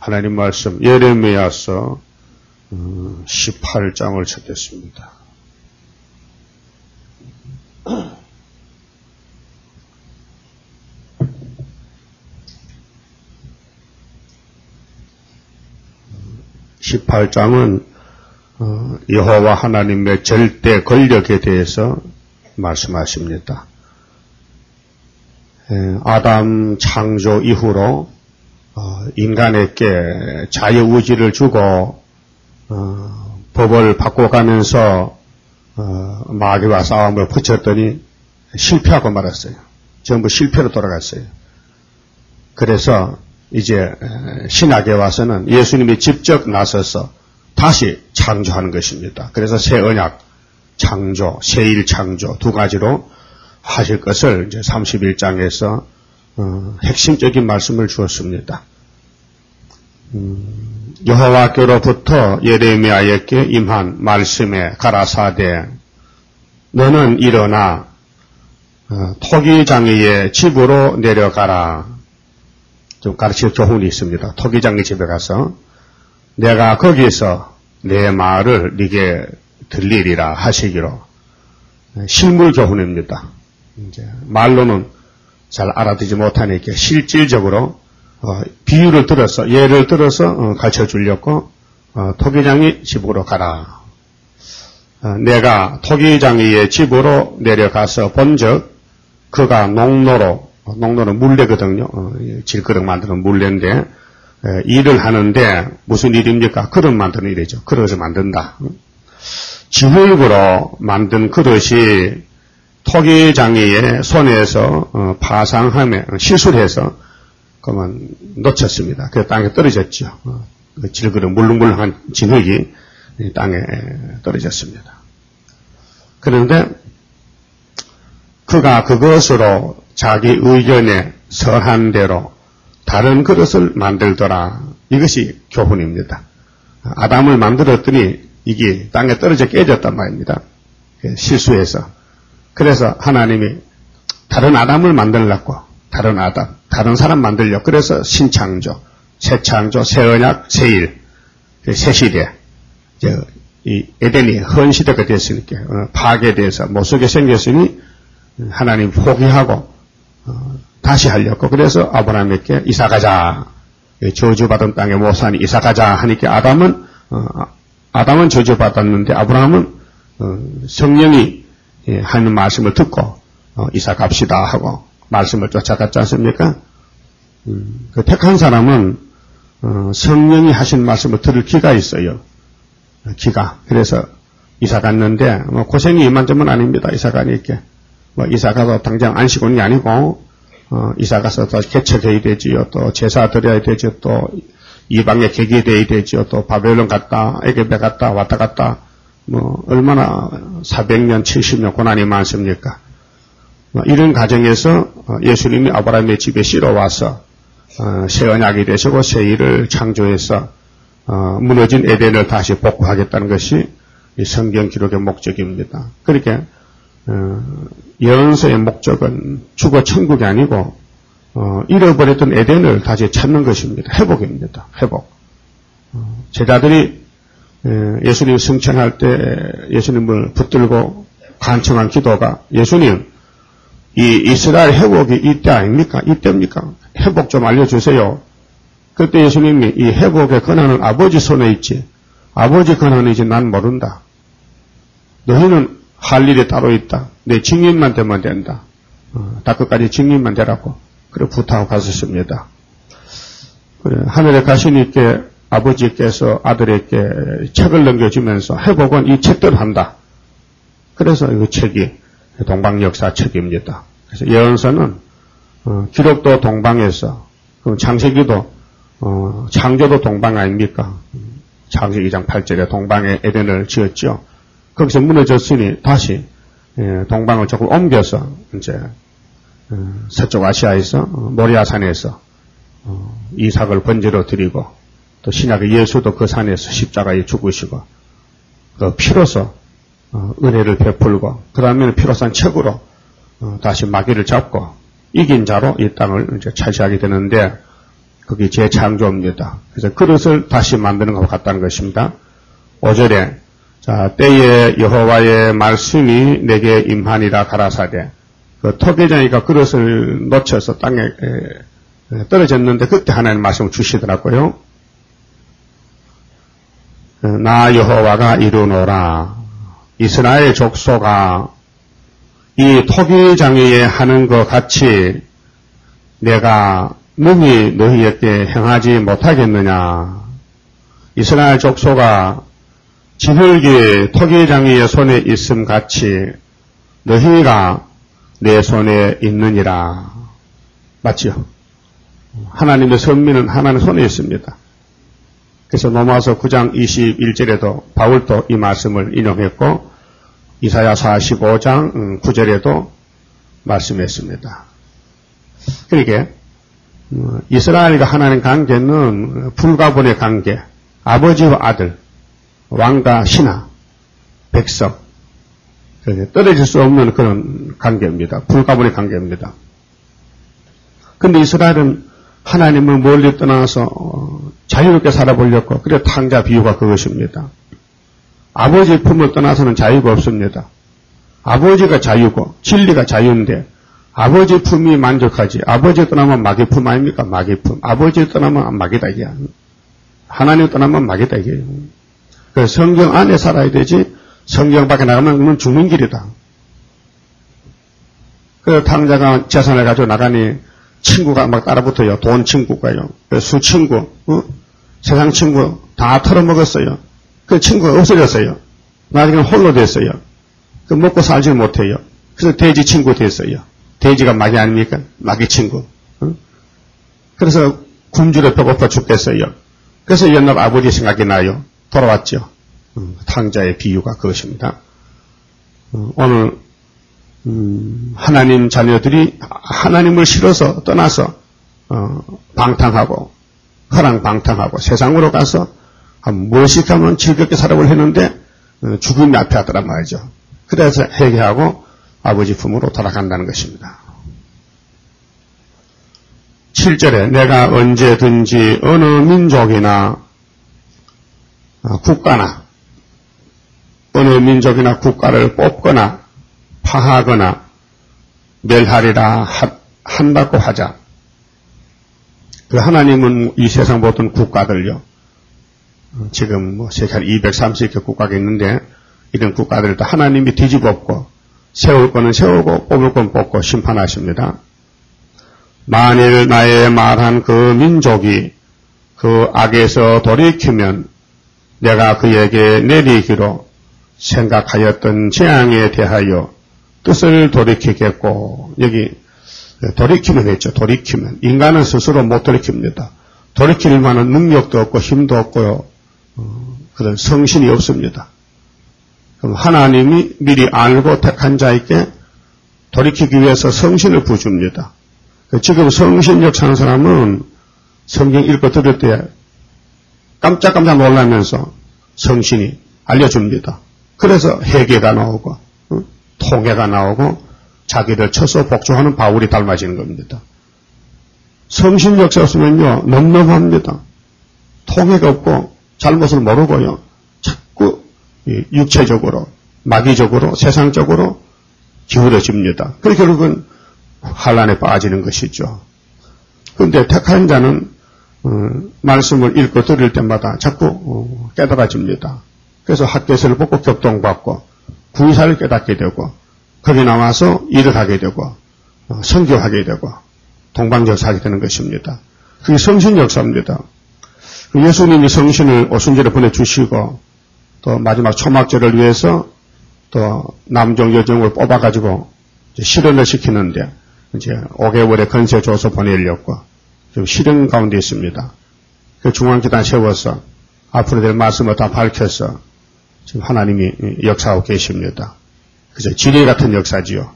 하나님 말씀 예레미야서 18장을 찾겠습니다. (18장은) 여호와 하나님의 절대 권력에 대해서 말씀하십니다. 아담 창조 이후로 인간에게 자유의지를 주고 법을 바꿔가면서 마귀와 싸움을 붙였더니 실패하고 말았어요. 전부 실패로 돌아갔어요. 그래서 이제 신약에 와서는 예수님이 직접 나서서 다시 창조하는 것입니다. 그래서 새 언약 창조, 새일 창조 두 가지로 하실 것을 이제 31장에서 핵심적인 말씀을 주었습니다. 여호와께로부터 예레미야에게 임한 말씀에 가라사대 너는 일어나 토기장이의 집으로 내려가라. 좀 가르칠 교훈이 있습니다. 토기장이 집에 가서 내가 거기서 내 말을 네게 들리리라 하시기로. 실물 교훈입니다. 이제 말로는 잘 알아듣지 못하니까 실질적으로 비유를 들어서 예를 들어서 가르쳐 주려고 토기장이 집으로 가라. 내가 토기장이의 집으로 내려가서 본즉 그가 농노는 물레거든요. 질그릇 만드는 물레인데 일을 하는데 무슨 일입니까? 그릇 만드는 일이죠. 그릇을 만든다. 진흙으로 만든 그릇이 토기장이의 손에서 파상하며 실수를 해서 그만 놓쳤습니다. 그래서 땅에 떨어졌죠. 질그릇 물렁물렁한 진흙이 땅에 떨어졌습니다. 그런데 그가 그것으로 자기 의견에 선한 대로 다른 그릇을 만들더라. 이것이 교훈입니다. 아담을 만들었더니 이게 땅에 떨어져 깨졌단 말입니다. 실수해서. 그래서 하나님이 다른 아담을 만들려고 다른 사람 만들려고 그래서 신창조, 새창조, 새언약, 새일, 새시대 이 에덴이 헌시대가 됐으니까 파괴돼서 못쓰게 생겼으니 하나님 포기하고 다시 하려고 그래서 아브라함에게 이사가자 저주받은 땅에 못 사니 이사가자 하니까 아담은 저주받았는데 아브라함은 성령이 하는 말씀을 듣고 이사 갑시다 하고 말씀을 쫓아갔지 않습니까? 그 택한 사람은 성령이 하신 말씀을 들을 기가 있어요. 기가. 그래서 이사 갔는데 고생이 이만저만 아닙니다. 이사 가니까 이사 가서 당장 안식 오는 게 아니고 이사 가서 또 개척해야 되지요. 또 제사 드려야 되죠. 또 이방에 개개돼야 되지요. 또 바벨론 갔다 에게베 갔다 왔다 갔다 얼마나 400년 70년 고난이 많습니까? 이런 과정에서 예수님이 아브라함의 집에 실어와서 새 언약이 되시고 새 일을 창조해서 무너진 에덴을 다시 복구하겠다는 것이 이 성경 기록의 목적입니다. 그렇게 예언서의 목적은 주거 천국이 아니고 잃어버렸던 에덴을 다시 찾는 것입니다. 회복입니다. 회복. 제자들이 예수님 승천할 때 예수님을 붙들고 간청한 기도가 예수님 이 이스라엘 회복이 이때 아닙니까? 이때입니까? 회복 좀 알려주세요. 그때 예수님이 이 회복의 권한은 아버지 손에 있지 아버지 권한은 이제 난 모른다. 너희는 할 일이 따로 있다. 내 증인만 되면 된다. 다 끝까지 증인만 되라고 그래 부탁하고 갔었습니다. 그래 하늘에 가시니까 아버지께서 아들에게 책을 넘겨주면서 회복은 이 책대로 한다. 그래서 이 책이 동방역사 책입니다. 그래서 예언서는 기록도 동방에서 창세기도 창조도 동방 아닙니까? 창세기 2장 8절에 동방에 에덴을 지었죠. 거기서 무너졌으니 다시 동방을 조금 옮겨서 이제 서쪽 아시아에서 모리아산에서 이삭을 번제로 드리고 또 신약의 예수도 그 산에서 십자가에 죽으시고 그 피로서 은혜를 베풀고 그 다음에는 피로 산 척으로 다시 마귀를 잡고 이긴 자로 이 땅을 이제 차지하게 되는데 거기 재창조입니다. 그래서 그릇을 다시 만드는 것과 같다는 것입니다. 5절에 자, 때에 여호와의 말씀이 내게 임하니라 가라사대 그 토기장이가 그릇을 놓쳐서 땅에 떨어졌는데 그때 하나님 말씀을 주시더라고요. 나 여호와가 이루노라. 이스라엘 족속아 이 토기장이에 하는 것 같이 내가 능히 너희에게 행하지 못하겠느냐. 이스라엘 족속아 지흙이 토기장이의 손에 있음 같이 너희가 내 손에 있느니라. 맞지요? 하나님의 선민은 하나님 손에 있습니다. 그래서 로마서 9장 21절에도 바울도 이 말씀을 인용했고 이사야 45장 9절에도 말씀했습니다. 그러니까 이스라엘과 하나님 관계는 불가분의 관계, 아버지와 아들, 왕과 신하, 백성, 떨어질 수 없는 그런 관계입니다. 불가분의 관계입니다. 그런데 이스라엘은 하나님을 멀리 떠나서 자유롭게 살아보려고 그래 탕자 비유가 그것입니다. 아버지 품을 떠나서는 자유가 없습니다. 아버지가 자유고 진리가 자유인데 아버지 품이 만족하지. 아버지 떠나면 마귀 품 아닙니까? 마귀 품. 아버지 떠나면 마귀다 이게. 하나님 떠나면 마귀다 이게. 그래서 성경 안에 살아야 되지 성경 밖에 나가면 죽는 길이다. 그래서 탕자가 재산을 가지고 나가니 친구가 막 따라붙어요. 돈 친구가요. 수 친구, 세상 친구 다 털어먹었어요. 그 친구가 없어졌어요. 나중에는 홀로 됐어요. 그 먹고 살지 못해요. 그래서 돼지 친구 됐어요. 돼지가 마귀 아닙니까? 마귀 친구. 그래서 굶주려 배고파 죽겠어요. 그래서 옛날 아버지 생각이 나요. 돌아왔죠. 탕자의 비유가 그것입니다. 오늘 하나님 자녀들이 하나님을 싫어서 떠나서 방탕하고 허랑방탕하고 세상으로 가서 무엇이 하면 즐겁게 살아보려 했는데 죽음이 앞에 하더란 말이죠. 그래서 회개하고 아버지 품으로 돌아간다는 것입니다. 7절에 내가 언제든지 어느 민족이나 국가나 어느 민족이나 국가를 뽑거나 파하거나 멸하리라 한다고 하자. 그 하나님은 이 세상 모든 국가들요. 지금 뭐 세계 한 230개 국가가 있는데 이런 국가들을 다 하나님이 뒤집어엎고 세울 거는 세우고 뽑을 건 뽑고 심판하십니다. 만일 나의 말한 그 민족이 그 악에서 돌이키면 내가 그에게 내리기로 생각하였던 재앙에 대하여 뜻을 돌이키겠고, 여기 돌이키면 했죠. 돌이키면. 인간은 스스로 못 돌이킵니다. 돌이킬 만한 능력도 없고 힘도 없고요. 그런 성신이 없습니다. 그럼 하나님이 미리 알고 택한 자에게 돌이키기 위해서 성신을 부어줍니다. 지금 성신력 사는 사람은 성경 읽고 들을 때 깜짝깜짝 놀라면서 성신이 알려줍니다. 그래서 회개가 나오고 통회가 나오고 자기를 쳐서 복종하는 바울이 닮아지는 겁니다. 성신 역사 없으면요 넘넘합니다. 통회가 없고 잘못을 모르고요 자꾸 육체적으로 마귀적으로 세상적으로 기울어집니다. 그래서 결국은 환란에 빠지는 것이죠. 그런데 택한 자는 말씀을 읽고 들을 때마다 자꾸 깨달아집니다. 그래서 학교에서를 보고 격동받고 구의사를 깨닫게 되고 거기 나와서 일을 하게 되고 선교하게 되고 동방역사하게 되는 것입니다. 그게 성신 역사입니다. 예수님이 성신을 오순절에 보내주시고 또 마지막 초막절을 위해서 또 남종 여종을 뽑아가지고 실현을 시키는데 이제 5개월의 건세 줘서 보내려고 지금 실현 가운데 있습니다. 그 중앙기단 세워서 앞으로 될 말씀을 다 밝혀서 지금 하나님이 역사하고 계십니다. 그죠? 지뢰 같은 역사지요.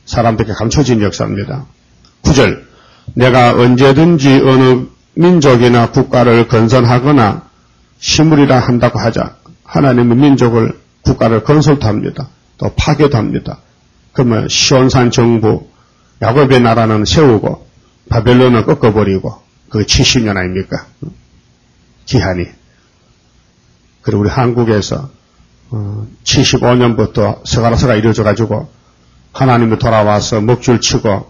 사람들에게 감춰진 역사입니다. 9절 내가 언제든지 어느 민족이나 국가를 건설하거나 심으리라 한다고 하자. 하나님은 민족을 국가를 건설도 합니다. 또 파괴도 합니다. 그러면 시온산 정부 야곱의 나라는 세우고 바벨론은 꺾어버리고 그 70년 아닙니까? 기한이. 그리고 우리 한국에서 75년부터 서가라서가 이루어져가지고 하나님이 돌아와서 먹줄 치고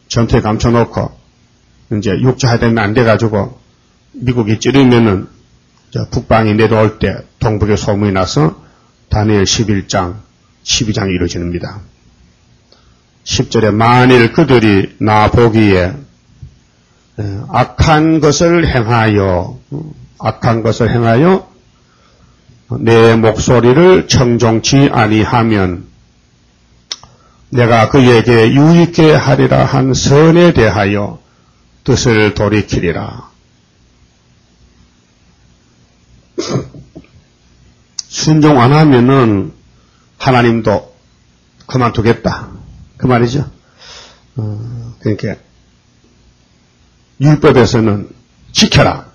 전투에 감춰놓고 이제 육자하되면 안 돼가지고 미국이 찌르면은 북방이 내려올 때 동북에 소문이 나서 다니엘 11장, 12장이 이루어집니다. 10절에 만일 그들이 나 보기에 악한 것을 행하여 내 목소리를 청종치 아니하면 내가 그에게 유익게 하리라 한 선에 대하여 뜻을 돌이키리라. 순종 안 하면은 하나님도 그만두겠다. 그 말이죠. 그러니까 율법에서는 지켜라.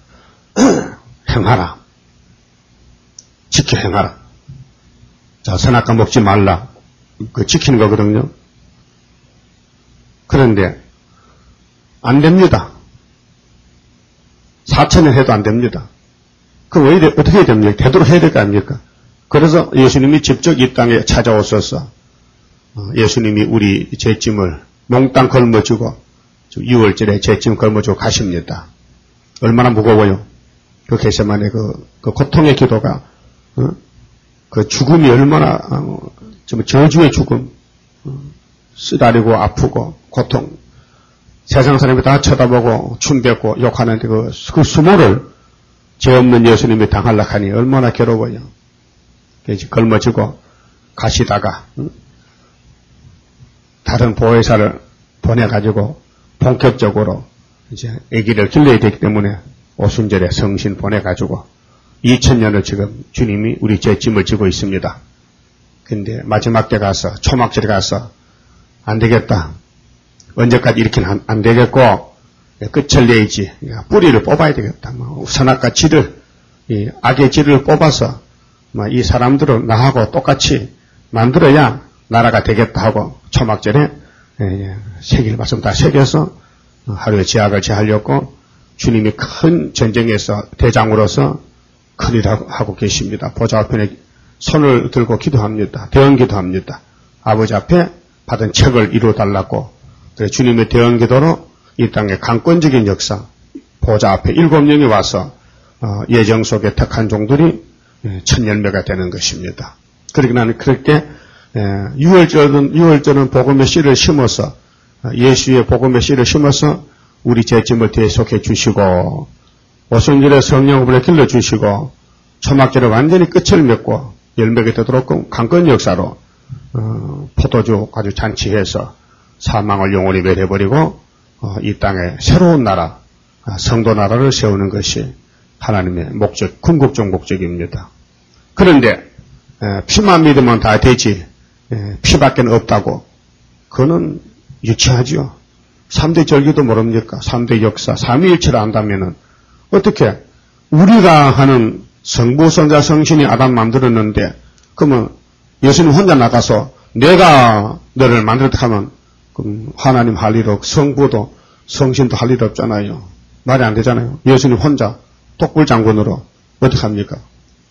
행하라. 지켜 행하라. 자, 선악과 먹지 말라. 그 지키는 거거든요. 그런데 안 됩니다. 4,000년 해도 안 됩니다. 그럼 왜 어떻게 해야 됩니까? 되도록 해야 될 거 아닙니까? 그래서 예수님이 직접 이 땅에 찾아오셔서 예수님이 우리 죄짐을 몽땅 걸머주고 6월절에 죄짐 걸머주고 가십니다. 얼마나 무거워요. 그 겟세마네 그 고통의 기도가 그 죽음이 얼마나 좀 저주의 죽음, 쓰다리고 아프고 고통, 세상 사람이 다 쳐다보고 춤뱉고 욕하는데 그 수모를 죄 없는 예수님이 당하려고 하니 얼마나 괴로워요. 그래서 걸머지고 가시다가 다른 보혜사를 보내가지고 본격적으로 이제 아기를 길러야 되기 때문에 오순절에 성신 보내가지고 2000년을 지금 주님이 우리 죄짐을 지고 있습니다. 근데 마지막 때 가서 초막절에 가서 안 되겠다. 언제까지 이렇게는 안 되겠고 끝을 내야지. 뿌리를 뽑아야 되겠다. 선악과 질을 이 악의 질을 뽑아서 이 사람들을 나하고 똑같이 만들어야 나라가 되겠다 하고 초막절에 새길 말씀 다 새겨서 하루에 제약을 제하려고 주님이 큰 전쟁에서 대장으로서 큰일 하고 계십니다. 보좌 앞에 손을 들고 기도합니다. 대언 기도합니다. 아버지 앞에 받은 책을 이루어달라고. 그래서 주님의 대언 기도로 이 땅의 강권적인 역사, 보좌 앞에 7명이 와서 예정 속에 택한 종들이 천 열매가 되는 것입니다. 그러기 나는 그렇게 6월절은 복음의 씨를 심어서 예수의 복음의 씨를 심어서 우리 죄짐을 대속해 주시고 오순절에 성령을 길러주시고 초막절에 완전히 끝을 맺고 열매가 되도록 강권 역사로 포도주 가지고 잔치해서 사망을 영원히 멸해버리고 이 땅에 새로운 나라, 성도 나라를 세우는 것이 하나님의 목적, 궁극적 목적입니다. 그런데 피만 믿으면 다 되지 피밖에는 없다고 그거는 유치하죠. 3대 절기도 모릅니까? 3대 역사, 삼위일체를 안다면은 어떻게 우리가 하는 성부, 성자, 성신이 아담 만들었는데 그러면 예수님 혼자 나가서 내가 너를 만들었다 하면 그럼 하나님 할 일 없고 성부도 성신도 할 일 없잖아요. 말이 안 되잖아요. 예수님 혼자 독불장군으로 어떻게 합니까?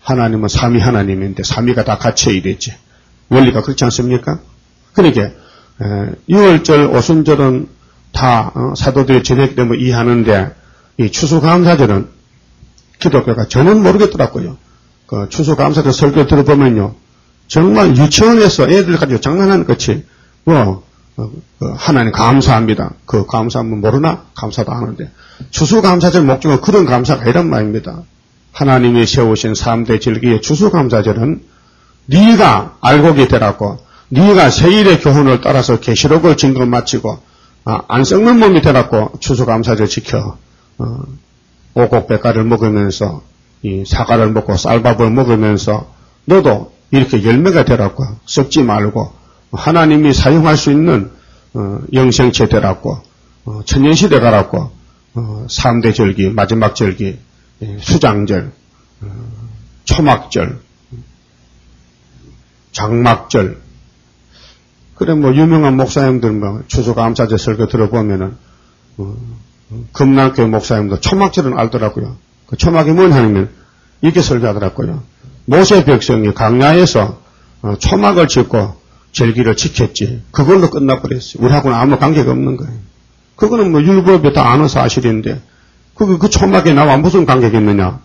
하나님은 삼위 하나님인데 삼위가 다 같이 일했지. 원리가 그렇지 않습니까? 그러니까 6월절, 오순절은 다 사도들이 지냈기 때문에 이해하는데 이 추수감사절은 기독교가 전혀 모르겠더라고요. 그 추수감사절 설교 들어보면요. 정말 유치원에서 애들 가지고 장난하는 것이 하나님 감사합니다. 그 감사하면 모르나? 감사도 하는데 추수감사절 목적은 그런 감사가 아니란 말입니다. 하나님이 세우신 3대 절기의 추수감사절은 네가 알곡이 되라고 네가 세일의 교훈을 따라서 계시록을 증거 마치고 안 썩는 몸이 되라고 추수감사절 지켜 오곡백과를 먹으면서 이 사과를 먹고 쌀밥을 먹으면서 너도 이렇게 열매가 되라고 썩지 말고 하나님이 사용할 수 있는 영생체 되라고 천년시대 가라고 3대 절기, 마지막 절기, 수장절, 초막절, 장막절. 그래 유명한 목사님들 추수감사절 설교 들어보면은 금남교회 목사님도 초막절은 알더라고요. 그 초막이 뭐냐 하면 이렇게 설교하더라고요. 모세 백성이 광야에서 초막을 짓고 절기를 지켰지. 그걸로 끝나버렸어요. 우리하고는 아무 관계가 없는 거예요. 그거는 뭐 율법에 다 아는 사실인데 그 초막에 나와 무슨 관계가 있느냐.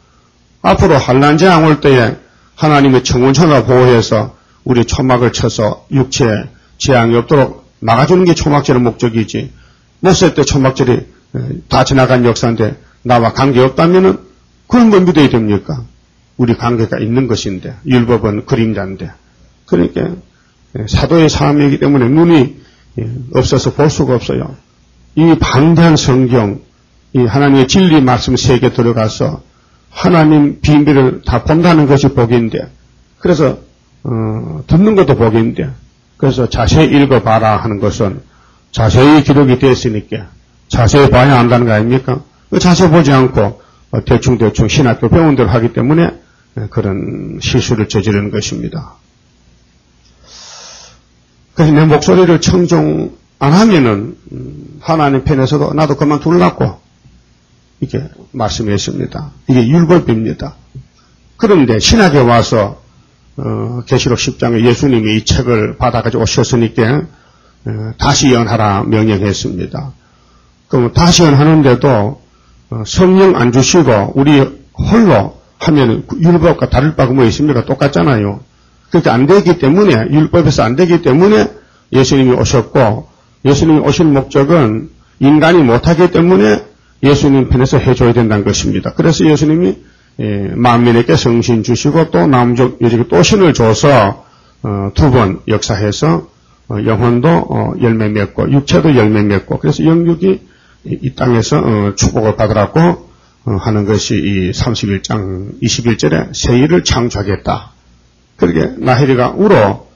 앞으로 환난 재앙 올 때에 하나님의 청원천하 보호해서 우리 초막을 쳐서 육체 재앙이 없도록 막아주는 게 초막절의 목적이지. 모세 때 초막절이 다 지나간 역사인데 나와 관계없다면은 그런 걸 믿어야 됩니까? 우리 관계가 있는 것인데 율법은 그림자인데. 그러니까 사도의 삶이기 때문에 눈이 없어서 볼 수가 없어요. 이 방대한 성경, 이 하나님의 진리 말씀 세계에 들어가서 하나님 비밀을 다 본다는 것이 복인데, 그래서 듣는 것도 복인데, 그래서 자세히 읽어봐라 하는 것은 자세히 기록이 됐으니까 자세히 봐야 한다는 거 아닙니까? 자세히 보지 않고 대충 신학교 배운 대로 하기 때문에 그런 실수를 저지르는 것입니다. 그래서 내 목소리를 청종 안 하면은 하나님 편에서도 나도 그만둘라고 이렇게 말씀했습니다. 이게 율법입니다. 그런데 신학에 와서 계시록 10장에 예수님이 이 책을 받아가지고 오셨으니까 다시 연하라 명령했습니다. 그럼 다시 연하는데도 성령 안 주시고 우리 홀로 하면 율법과 다를 바가 뭐 있습니까? 똑같잖아요. 그렇게 안 되기 때문에, 율법에서 안 되기 때문에 예수님이 오셨고, 예수님이 오실 목적은 인간이 못하기 때문에 예수님 편에서 해줘야 된다는 것입니다. 그래서 예수님이 만민에게 성신 주시고 또 남쪽 여직에 또 신을 줘서 두 번 역사해서 영혼도 열매 맺고 육체도 열매 맺고, 그래서 영육이 이 땅에서 축복을 받으라고 하는 것이 이 31장 21절에 새 일을 창조하겠다. 그렇게 라헬이가 울어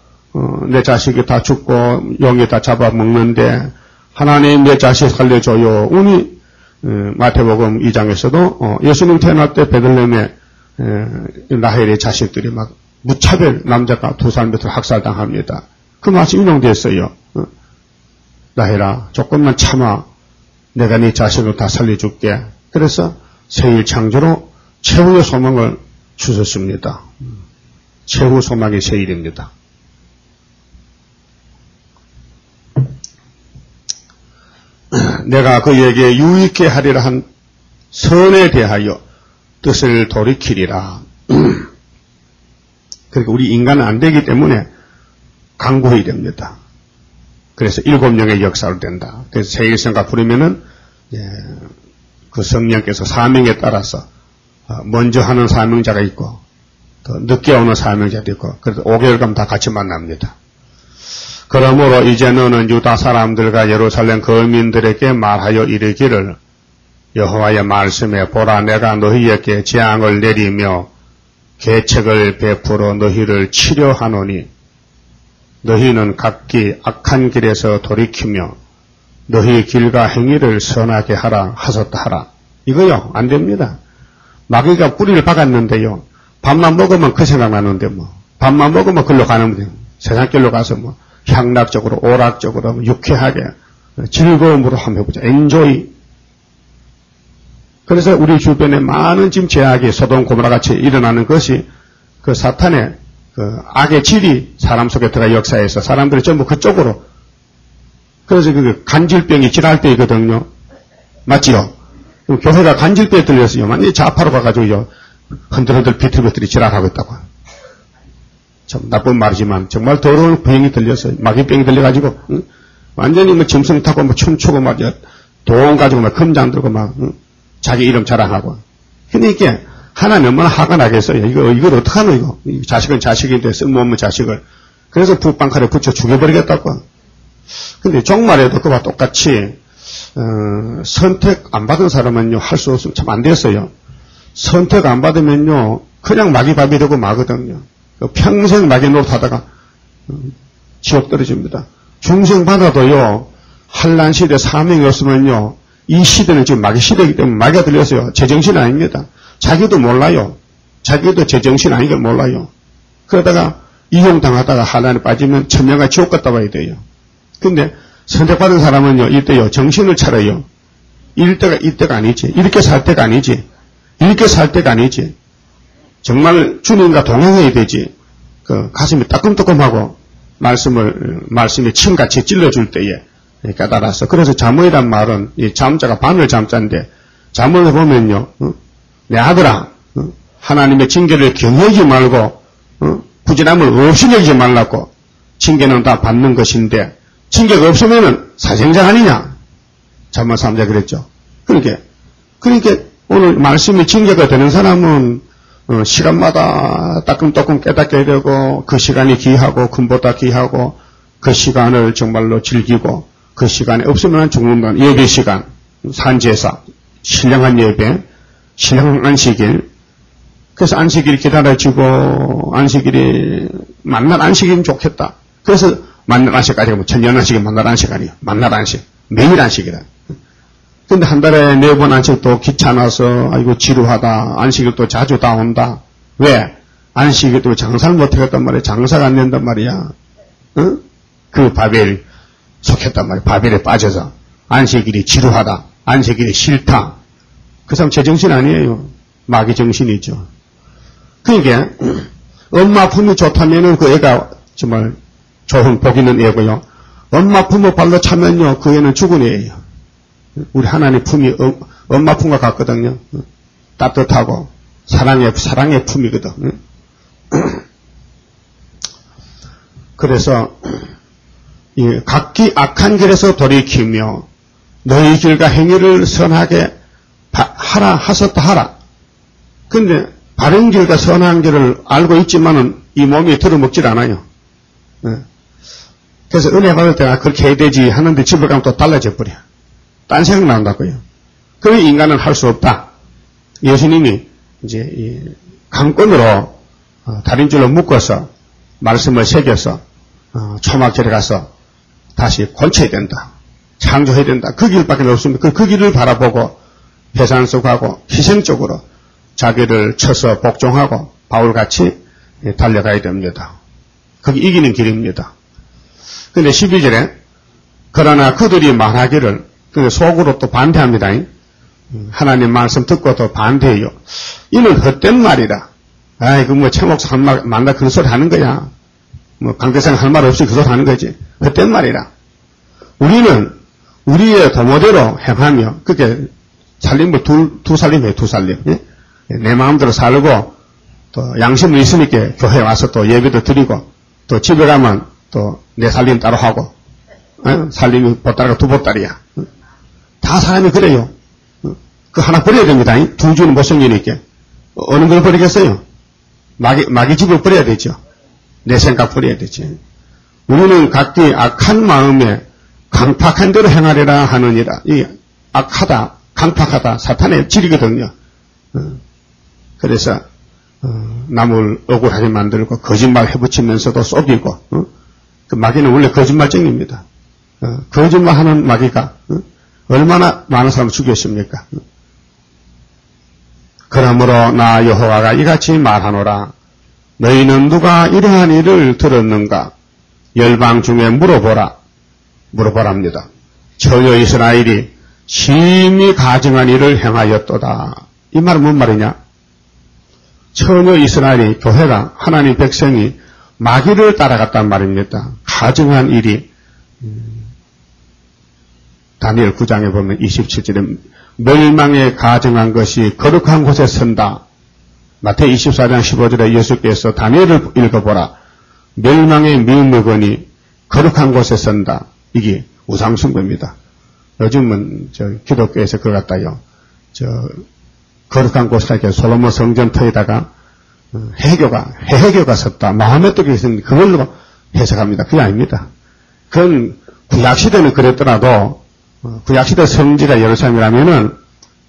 내 자식이 다 죽고 용이 다 잡아먹는데 하나님 내 자식 살려줘요. 우니 마태복음 2장에서도 예수님 태어날 때 베들레헴에 라헬의 자식들이 막 무차별 남자가 2살 밑으로 학살당합니다. 그 말씀이 인용됐어요. 라헬아 조금만 참아 내가 네 자식을 다 살려줄게. 그래서 새일 창조로 최후의 소망을 주셨습니다. 최후 소망이 새일입니다. 내가 그에게 유익게 하리라 한 선에 대하여 뜻을 돌이키리라. 그러니까 우리 인간은 안 되기 때문에 강구해야 됩니다. 그래서 7명의 역사로 된다. 그래서 세일성가 부르면은 그 성령께서 사명에 따라서 먼저 하는 사명자가 있고 더 늦게 오는 사명자도 있고 그래서 5개월간 다 같이 만납니다. 그러므로 이제 너는 유다 사람들과 예루살렘 거민들에게 말하여 이르기를 여호와의 말씀에 보라 내가 너희에게 재앙을 내리며 계책을 베풀어 너희를 치료하노니 너희는 각기 악한 길에서 돌이키며 너희 길과 행위를 선하게 하라 하셨다 하라. 이거요 안 됩니다. 마귀가 뿌리를 박았는데요. 밥만 먹으면 그 생각나는데 뭐 밥만 먹으면 글로 가는 거예요. 세상길로 가서 뭐 향락적으로 오락적으로 유쾌하게 즐거움으로 한번 해보자. 엔조이. 그래서 우리 주변에 많은 지금 죄악이 소돔 고모라 같이 일어나는 것이 그 사탄의 그 악의 질이 사람 속에 들어가 역사해서 사람들이 전부 그쪽으로. 그래서 그 간질병이 질할때이거든요. 맞지요? 교회가 간질병에 들렸어요. 완전히 좌파로 가가지고요. 흔들흔들 비틀비틀이 지랄하고 있다고. 참 나쁜 말이지만 정말 더러운 병이 들렸어요. 마귀병이 들려가지고 완전히 뭐 짐승 타고 뭐 춤추고 막 돈 가지고 막 금장 들고 막 자기 이름 자랑하고. 그러니까 하나님 얼마나 화가 나겠어요. 이걸 어떡하노 이거. 자식은 자식인데 쓸모없는 자식을. 그래서 붓방칼에 붙여 죽여버리겠다고. 근데 종말에도 그와 똑같이 선택 안 받은 사람은요 할 수 없으면 참 안 됐어요. 선택 안 받으면요 그냥 마귀밥이 되고 마거든요. 평생 마귀 노릇하다가 지옥 떨어집니다. 중생 받아도요 한란 시대 사명이 없으면요 이 시대는 지금 마귀 시대이기 때문에 마귀가 들렸어요. 제정신 아닙니다. 자기도 몰라요. 자기도 제정신 아닌 걸 몰라요. 그러다가 이용당하다가 한란에 빠지면 천명가 지옥 갔다 와야 돼요. 근데 선택받은 사람은요 이때요 정신을 차려요. 이때가 아니지. 이렇게 살 때가 아니지. 이렇게 살 때가 아니지. 정말 주님과 동행해야 되지. 그 가슴이 따끔따끔하고 말씀이 침같이 찔러줄 때에 깨달아서. 그래서 잠언이란 말은 이 잠자가 바늘 잠자인데 잠언을 보면요. 내 아들아, 하나님의 징계를 경외하지 말고 부진함을 없이 여기지 말라고. 징계는 다 받는 것인데 징계가 없으면은 사생자 아니냐. 잠언 3자 그랬죠. 그러니까 오늘 말씀이 징계가 되는 사람은 시간마다 따끔따끔 깨닫게 되고 그 시간이 귀하고 금보다 귀하고 그 시간을 정말로 즐기고 그 시간에 없으면 죽는다는 예배 시간, 산제사, 신령한 예배, 신령한 안식일. 그래서 안식일 기다려지고 안식일이 만날 안식이면 좋겠다. 그래서 만날 안식까지 가면 천년 안식이 만날 안식 아니에요. 만날 안식. 매일 안식이라. 근데 한 달에 4번 안식도 귀찮아서 아이고 지루하다. 안식일 또 자주 다 온다. 왜? 안식일 또 장사를 못하겠단 말이야. 장사가 안 된단 말이야. 응? 그 바벨 속했단 말이야. 바벨에 빠져서 안식일이 지루하다. 안식일이 싫다. 그 사람 제정신 아니에요. 마귀 정신이죠. 그러니까 엄마 품이 좋다면은 그 애가 정말 좋은 복 있는 애고요. 엄마 품을 발로 차면요 그 애는 죽은 애예요. 우리 하나님 품이 엄마 품과 같거든요. 따뜻하고 사랑의 품이거든. 그래서 각기 악한 길에서 돌이키며 너희 길과 행위를 선하게 하셨다 하라. 근데 바른 길과 선한 길을 알고 있지만은 이 몸이 들어먹질 않아요. 그래서 은혜 받을 때가 그렇게 해야 되지 하는데 집에 가면 또 달라져 버려. 딴 생각 나온다고요. 그런 인간은 할 수 없다. 예수님이 이제 이 강권으로 다림줄로 묶어서 말씀을 새겨서 초막절에 가서 다시 권쳐야 된다. 창조해야 된다. 그 길밖에 없습니다. 그 길을 바라보고 해산속하고 희생적으로 자기를 쳐서 복종하고 바울같이 달려가야 됩니다. 그게 이기는 길입니다. 근데 12절에 그러나 그들이 말하기를 속으로 또 반대합니다. 하나님 말씀 듣고 또 반대해요. 이는 헛된 말이라. 아이고 뭐 최목사 한 말 만나 그런 소리 하는 거야. 뭐 강대상 할 말 없이 그 소리 하는 거지. 헛된 말이라. 우리는 우리의 도모대로 행하며 그게 살림을 두 살림이에요. 두 살림. 예? 내 마음대로 살고 또 양심이 있으니까 교회에 와서 또 예배도 드리고 또 집에 가면 또 내 살림 따로 하고 살림이 보따리가 두 보따리야. 다 사람이 그래요. 그 하나 버려야 됩니다. 두 주는 못 생기니까. 어느 걸 버리겠어요? 마귀 집을 버려야 되죠. 내 생각 버려야 되지. 우리는 각기 악한 마음에 강팍한 대로 행하리라 하느니라. 이 악하다, 강팍하다 사탄의 질이거든요. 그래서 남을 억울하게 만들고 거짓말 해붙이면서도 속이고 그 마귀는 원래 거짓말쟁이입니다. 거짓말하는 마귀가 얼마나 많은 사람을 죽였습니까? 그러므로 나 여호와가 이같이 말하노라. 너희는 누가 이러한 일을 들었는가? 열방 중에 물어보랍니다. 처녀 이스라엘이 심히 가증한 일을 행하였도다. 이 말은 뭔 말이냐? 처녀 이스라엘이 교회가 하나님 백성이 마귀를 따라갔단 말입니다. 가증한 일이 다니엘 9장에 보면 27절에 멸망에 가증한 것이 거룩한 곳에 선다. 마태이 24장 15절에 예수께서 다니엘을 읽어보라. 멸망의 미먹으니 거룩한 곳에 선다. 이게 우상숭배입니다. 요즘은 기독교에서 그거 같다요. 거룩한 곳이라 이렇게 솔로몬 성전터에다가 해해교가 섰다. 마음에 떡이 있으니 그걸로 해석합니다. 그게 아닙니다. 그건 구약시대는 그랬더라도 구약시대 성지가 예루살렘이라면은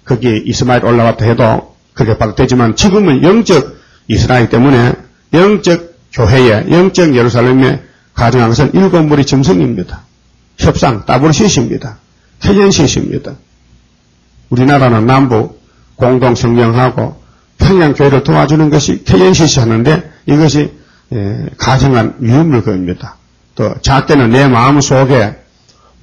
거기에 이스마엘 올라왔다 해도 그게 받아들이지만 지금은 영적 이스라엘 때문에 영적 교회에 영적 예루살렘에 가정한 것은 7무리 점성입니다. 협상, WCC입니다. KNCC입니다. 우리나라는 남북 공동성명하고 평양교회를 도와주는 것이 KNCC 하는데 이것이 가정한 유물거입니다. 또 작게는 내 마음 속에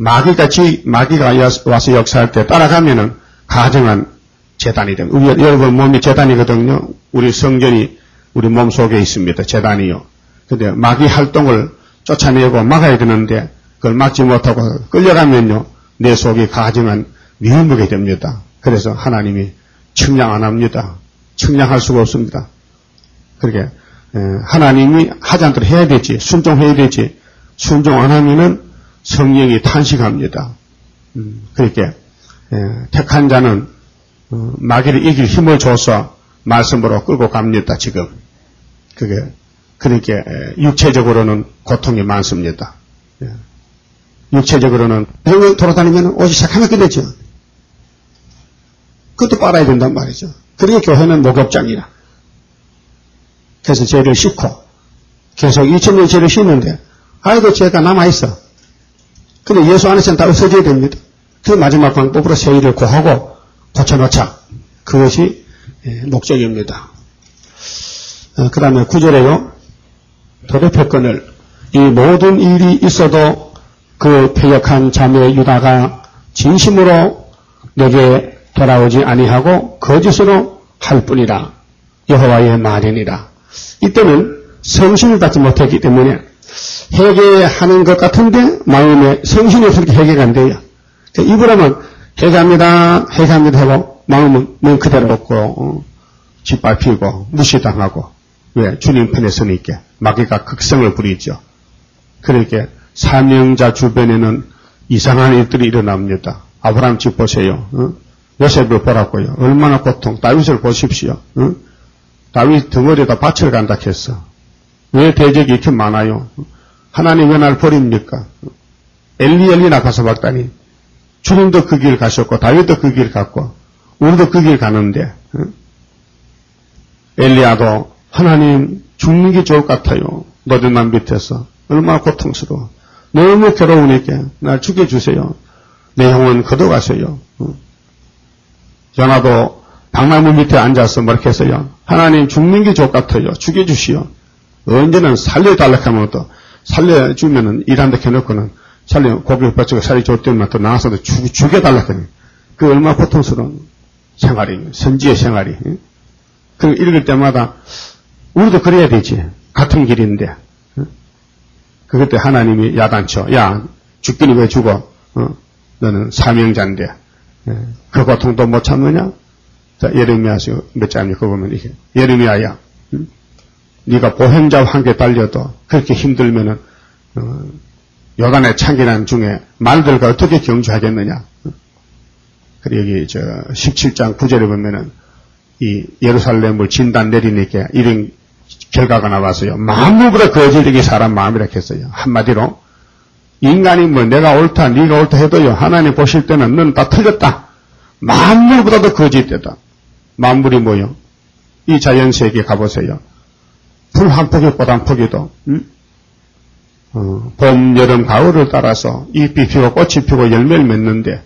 마귀가 와서 역사할 때 따라가면은 가정한 재단이 됩니다. 여러분 몸이 재단이거든요. 우리 성전이 우리 몸 속에 있습니다. 재단이요. 근데 마귀 활동을 쫓아내고 막아야 되는데 그걸 막지 못하고 끌려가면요. 내 속이 가정한 미움하게 됩니다. 그래서 하나님이 측량 안 합니다. 측량할 수가 없습니다. 그렇게 하나님이 하자는 대로 해야 되지. 순종해야 되지. 순종 안 하면은 성령이 탄식합니다. 그렇게 택한 자는 마귀를 이길 힘을 줘서 말씀으로 끌고 갑니다. 지금 그게 그렇게 육체적으로는 고통이 많습니다. 육체적으로는 돌아다니면 옷이 시작하면 끝내죠. 그것도 빨아야 된단 말이죠. 그러게 교회는 목욕장이라. 그래서 죄를 씻고 계속 2000년 죄를 씻는데 아이도 죄가 남아있어. 근데 예수 안에서는 다 없어져야 됩니다. 그 마지막 방법으로 세일을 고하고 고쳐놓자. 그것이 목적입니다. 그 다음에 9절에요. 도래패권을 이 모든 일이 있어도 그 패역한 자매 유다가 진심으로 내게 돌아오지 아니하고 거짓으로 할 뿐이라. 여호와의 말이니라. 이때는 성신을 받지 못했기 때문에 회개하는 것 같은데 마음에 성신이 없으니까 회개가 안 돼요. 입으로는 회개합니다 하고 마음은 맨 그대로 없고 짓밟히고 무시당하고 왜? 주님 편에 서니까 마귀가 극성을 부리죠. 그렇게 사명자 주변에는 이상한 일들이 일어납니다. 아브라함 집 보세요. 요셉을 보라고요. 얼마나 고통. 다윗을 보십시오. 다윗 덩어리에다 밭을 간다 했어. 왜 대적이 이렇게 많아요? 하나님 왜 날 버립니까? 엘리나 가서 봤다니. 주님도 그 길 가셨고 다윗도 그 길 갔고 우리도 그 길 가는데 엘리야도 하나님 죽는 게 좋을 것 같아요. 너들만 밑에서. 얼마나 고통스러워. 너무 괴로우니까 날 죽여주세요. 내 영혼 걷어가세요. 요나도 방나무 밑에 앉아서 뭐렇게 했어요. 하나님 죽는 게 좋을 것 같아요. 죽여주시오. 언제는 살려달라 하면 또 살려주면은 일한다 해놓고는 고기를 버치고 살이 좋을 때만 또 나와서도 죽여달라 하면 그 얼마나 고통스러운 생활이, 선지의 생활이. 그리고 읽을 때마다 우리도 그래야 되지. 같은 길인데. 그것 때 하나님이 야단쳐. 야, 죽기는 왜 죽어? 너는 사명자인데. 그 고통도 못 참느냐? 자, 예레미야서 몇 장입니까? 그거 보면 이게. 예레미야야. 네가 보행자와 함께 달려도 그렇게 힘들면은, 요단의 창기난 중에 말들과 어떻게 경주하겠느냐? 그리고 여기 17장 9절에 보면은 이 예루살렘을 진단 내리니까 이런 결과가 나왔어요. 만물보다 거짓되게 사람 마음이라 했어요. 한마디로 인간이 뭐 내가 옳다 네가 옳다 해도요. 하나님 보실 때는 너는 다 틀렸다. 만물보다도 거짓되다. 만물이 뭐요? 이 자연세계에 가보세요. 풀 한 포기 꽃 한 포기도 봄, 여름, 가을을 따라서 잎이 피고 꽃이 피고 열매를 맺는데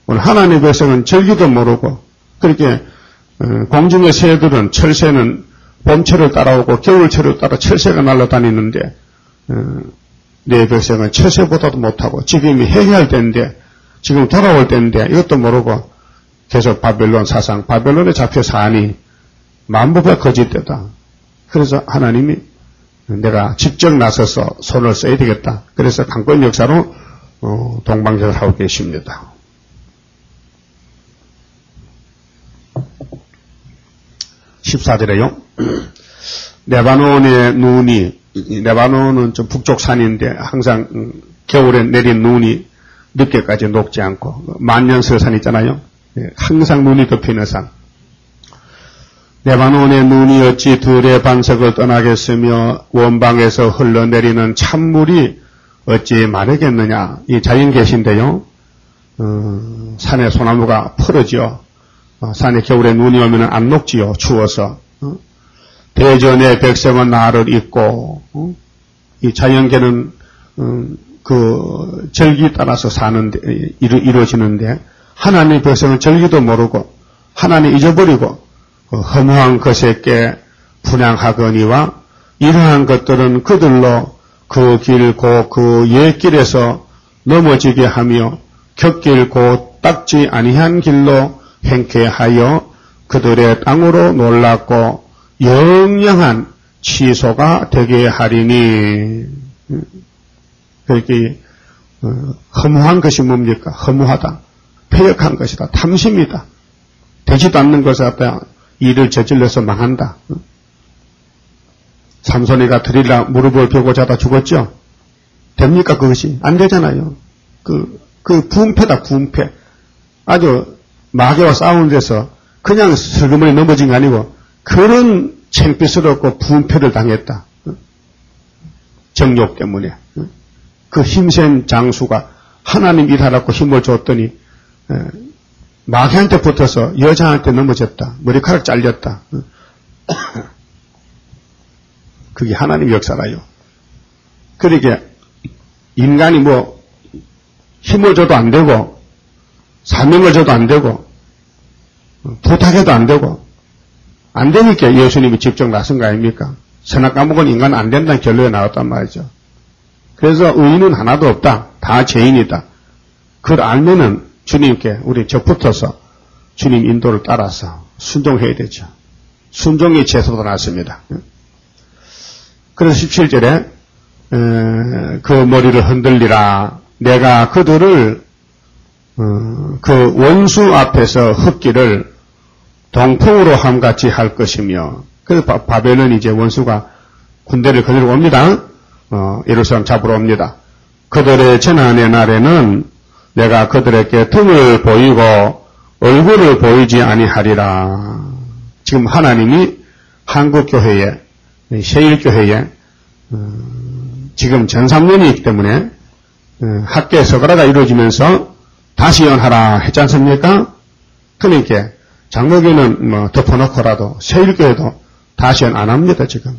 오늘 하나님의 백성은 절기도 모르고 그렇게 공중의 새들은 철새는 봄철을 따라오고 겨울철을 따라 철새가 날아다니는데 내 백성은 철새보다도 못하고 지금이 회개할 때인데 지금 돌아올 때인데 이것도 모르고 계속 바벨론 사상 바벨론에 잡혀 사니 만보가 거짓되다. 그래서 하나님이 내가 직접 나서서 손을 써야 되겠다. 그래서 강권 역사로 동방제를 하고 계십니다. (14절에요) 레바논의 눈이 레바논은 좀 북쪽 산인데 항상 겨울에 내린 눈이 늦게까지 녹지 않고 만년설산 있잖아요. 항상 눈이 덮이는 산. 레바논의 눈이 어찌 들의 반석을 떠나겠으며 원방에서 흘러내리는 찬물이 어찌 마르겠느냐. 이 자연 계신데요. 산에 소나무가 푸르지요. 산에 겨울에 눈이 오면 안 녹지요. 추워서. 대전의 백성은 나를 잊고 이 자연계는 그 절기 따라서 사는데 이루어지는데 하나님의 백성은 절기도 모르고 하나님 잊어버리고 허무한 것에게 분향하거니와 이러한 것들은 그들로 그 길고 그 옛길에서 넘어지게 하며 곁길 곧 닦지 아니한 길로 행쾌하여 그들의 땅으로 놀랐고 영영한 취소가 되게 하리니. 그렇게 허무한 것이 뭡니까? 허무하다. 패역한 것이다. 탐심이다. 되지도 않는 것을 갖다 일을 저질러서 망한다. 삼손이가 들이라 무릎을 베고 자다 죽었죠? 됩니까 그것이? 안 되잖아요. 그 부흥패다 부흥패. 아주 마귀와 싸우는 데서 그냥 슬그머니 넘어진 게 아니고 그런 창피스럽고 부흥패를 당했다. 정욕 때문에. 그 힘센 장수가 하나님 일하라고 힘을 줬더니 마귀한테 붙어서 여자한테 넘어졌다. 머리카락 잘렸다. 그게 하나님 역사라요. 그러게 인간이 뭐 힘을 줘도 안 되고 사명을 줘도 안 되고 부탁해도 안 되고 안 되니까 예수님이 직접 나선 거 아닙니까? 선악 과목은 인간 안 된다는 결론에 나왔단 말이죠. 그래서 의인은 하나도 없다. 다 죄인이다. 그걸 알면은 주님께 우리 적붙어서 주님 인도를 따라서 순종해야 되죠. 순종이 죄소도 났습니다. 그래서 17절에 그 머리를 흔들리라. 내가 그들을 그 원수 앞에서 흙기를 동풍으로 함같이 할 것이며. 그래서 바벨론이 이제 원수가 군대를 거느리러 옵니다. 예루살렘 잡으러 옵니다. 그들의 재난의 날에는 내가 그들에게 등을 보이고 얼굴을 보이지 아니하리라. 지금 하나님이 한국교회에 세일교회에 지금 전3년이기 때문에 학계 서거라가 이루어지면서 다시 연하라 했지 않습니까? 그러니까 장로교는 뭐 덮어놓고라도 세일교회도 다시 연 안 합니다. 지금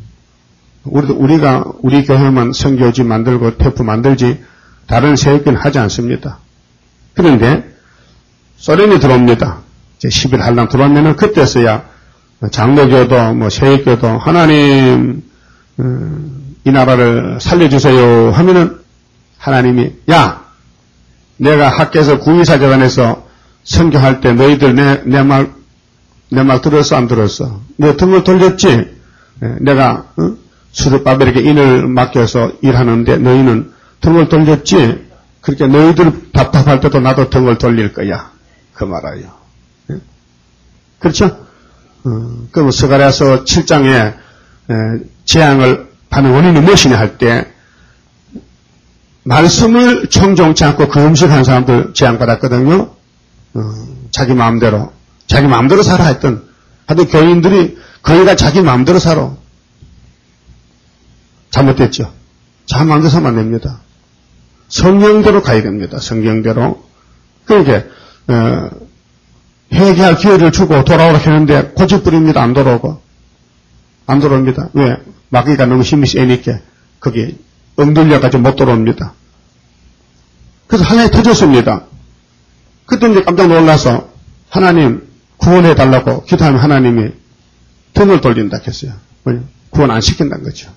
우리가 우리 교회만 선교지 만들고 테프 만들지 다른 세일교는 하지 않습니다. 그런데 소련이 들어옵니다. 이제 10일 한랑 들어오면은 그때서야 장로교도 뭐 세일교도 하나님 이 나라를 살려주세요 하면은 하나님이 야 내가 학교에서 구의사재단에서 선교할 때 너희들 내 말 들었어 안 들었어? 내 등을 돌렸지? 내가 수르바벨에게 인을 맡겨서 일하는데 너희는 등을 돌렸지? 그렇게 너희들 답답할 때도 나도 등을 돌릴 거야. 그 말이에요. 그렇죠? 그럼 스가랴서 7장에 재앙을 받는 원인이 무엇이냐 할 때 말씀을 청종치 않고 금식한 사람들 재앙받았거든요. 자기 마음대로 살아 했던 하여튼 교인들이 거의 다 자기 마음대로 살아. 잘못됐죠. 자기 마음대로 살면 안 됩니다. 성경대로 가야 됩니다. 성경대로. 그러니까 회개할 기회를 주고 돌아오라 했는데 고집부립니다. 안 돌아옵니다. 왜? 마귀가 너무 힘이 세니까 거기 엉들려가지고 못 돌아옵니다. 그래서 하나에 터졌습니다. 그때 이제 깜짝 놀라서 하나님 구원해달라고 기도하면 하나님이 등을 돌린다 했어요. 구원 안 시킨다는 거죠.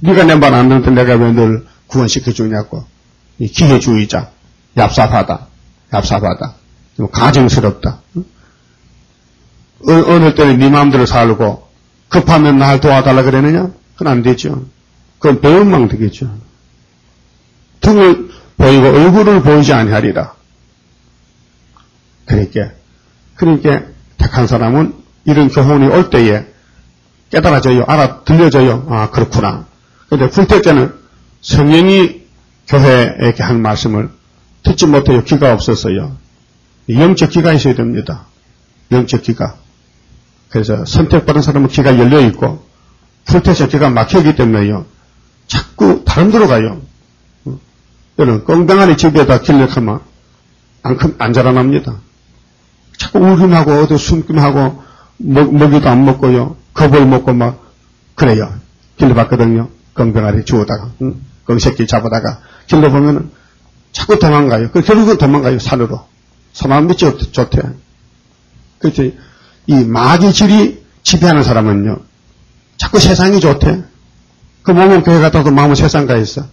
네가 내 말 안 듣는데 내가 왜 널 구원시켜주냐고. 이 기회주의자, 얍삽하다. 가증스럽다. 어느 때는 네 마음대로 살고 급하면 날 도와달라 그러느냐? 그건 안 되죠. 그건 배은망 되겠죠. 등을 보이고 얼굴을 보이지 아니하리라. 그러니까 택한 사람은 이런 교훈이 올 때에 깨달아져요. 들려져요. 아 그렇구나. 그런데 불태 때는 성령이 교회에게 한 말씀을 듣지 못해요. 귀가 없었어요. 영적 귀가 있어야 됩니다. 영적 귀가. 그래서 선택받은 사람은 귀가 열려있고 불태서 귀가 막혀있기 때문에요. 자꾸 다른 데로 가요. 여러분 꽁병아리 집에다 길러가면 안 자라납니다. 자꾸 울음하고 어디 숨김하고 먹이도 안 먹고요. 겁을 먹고 막 그래요. 길러봤거든요. 꽁병아리 주워다가 꽁새끼 잡아다가 길러보면은 자꾸 도망가요. 결국은 도망가요. 산으로. 사람 밑이 좋대. 그렇지. 이 마귀질이 지배하는 사람은요. 자꾸 세상이 좋대. 그 몸은 교회 갔다도 마음은 세상 가 있어.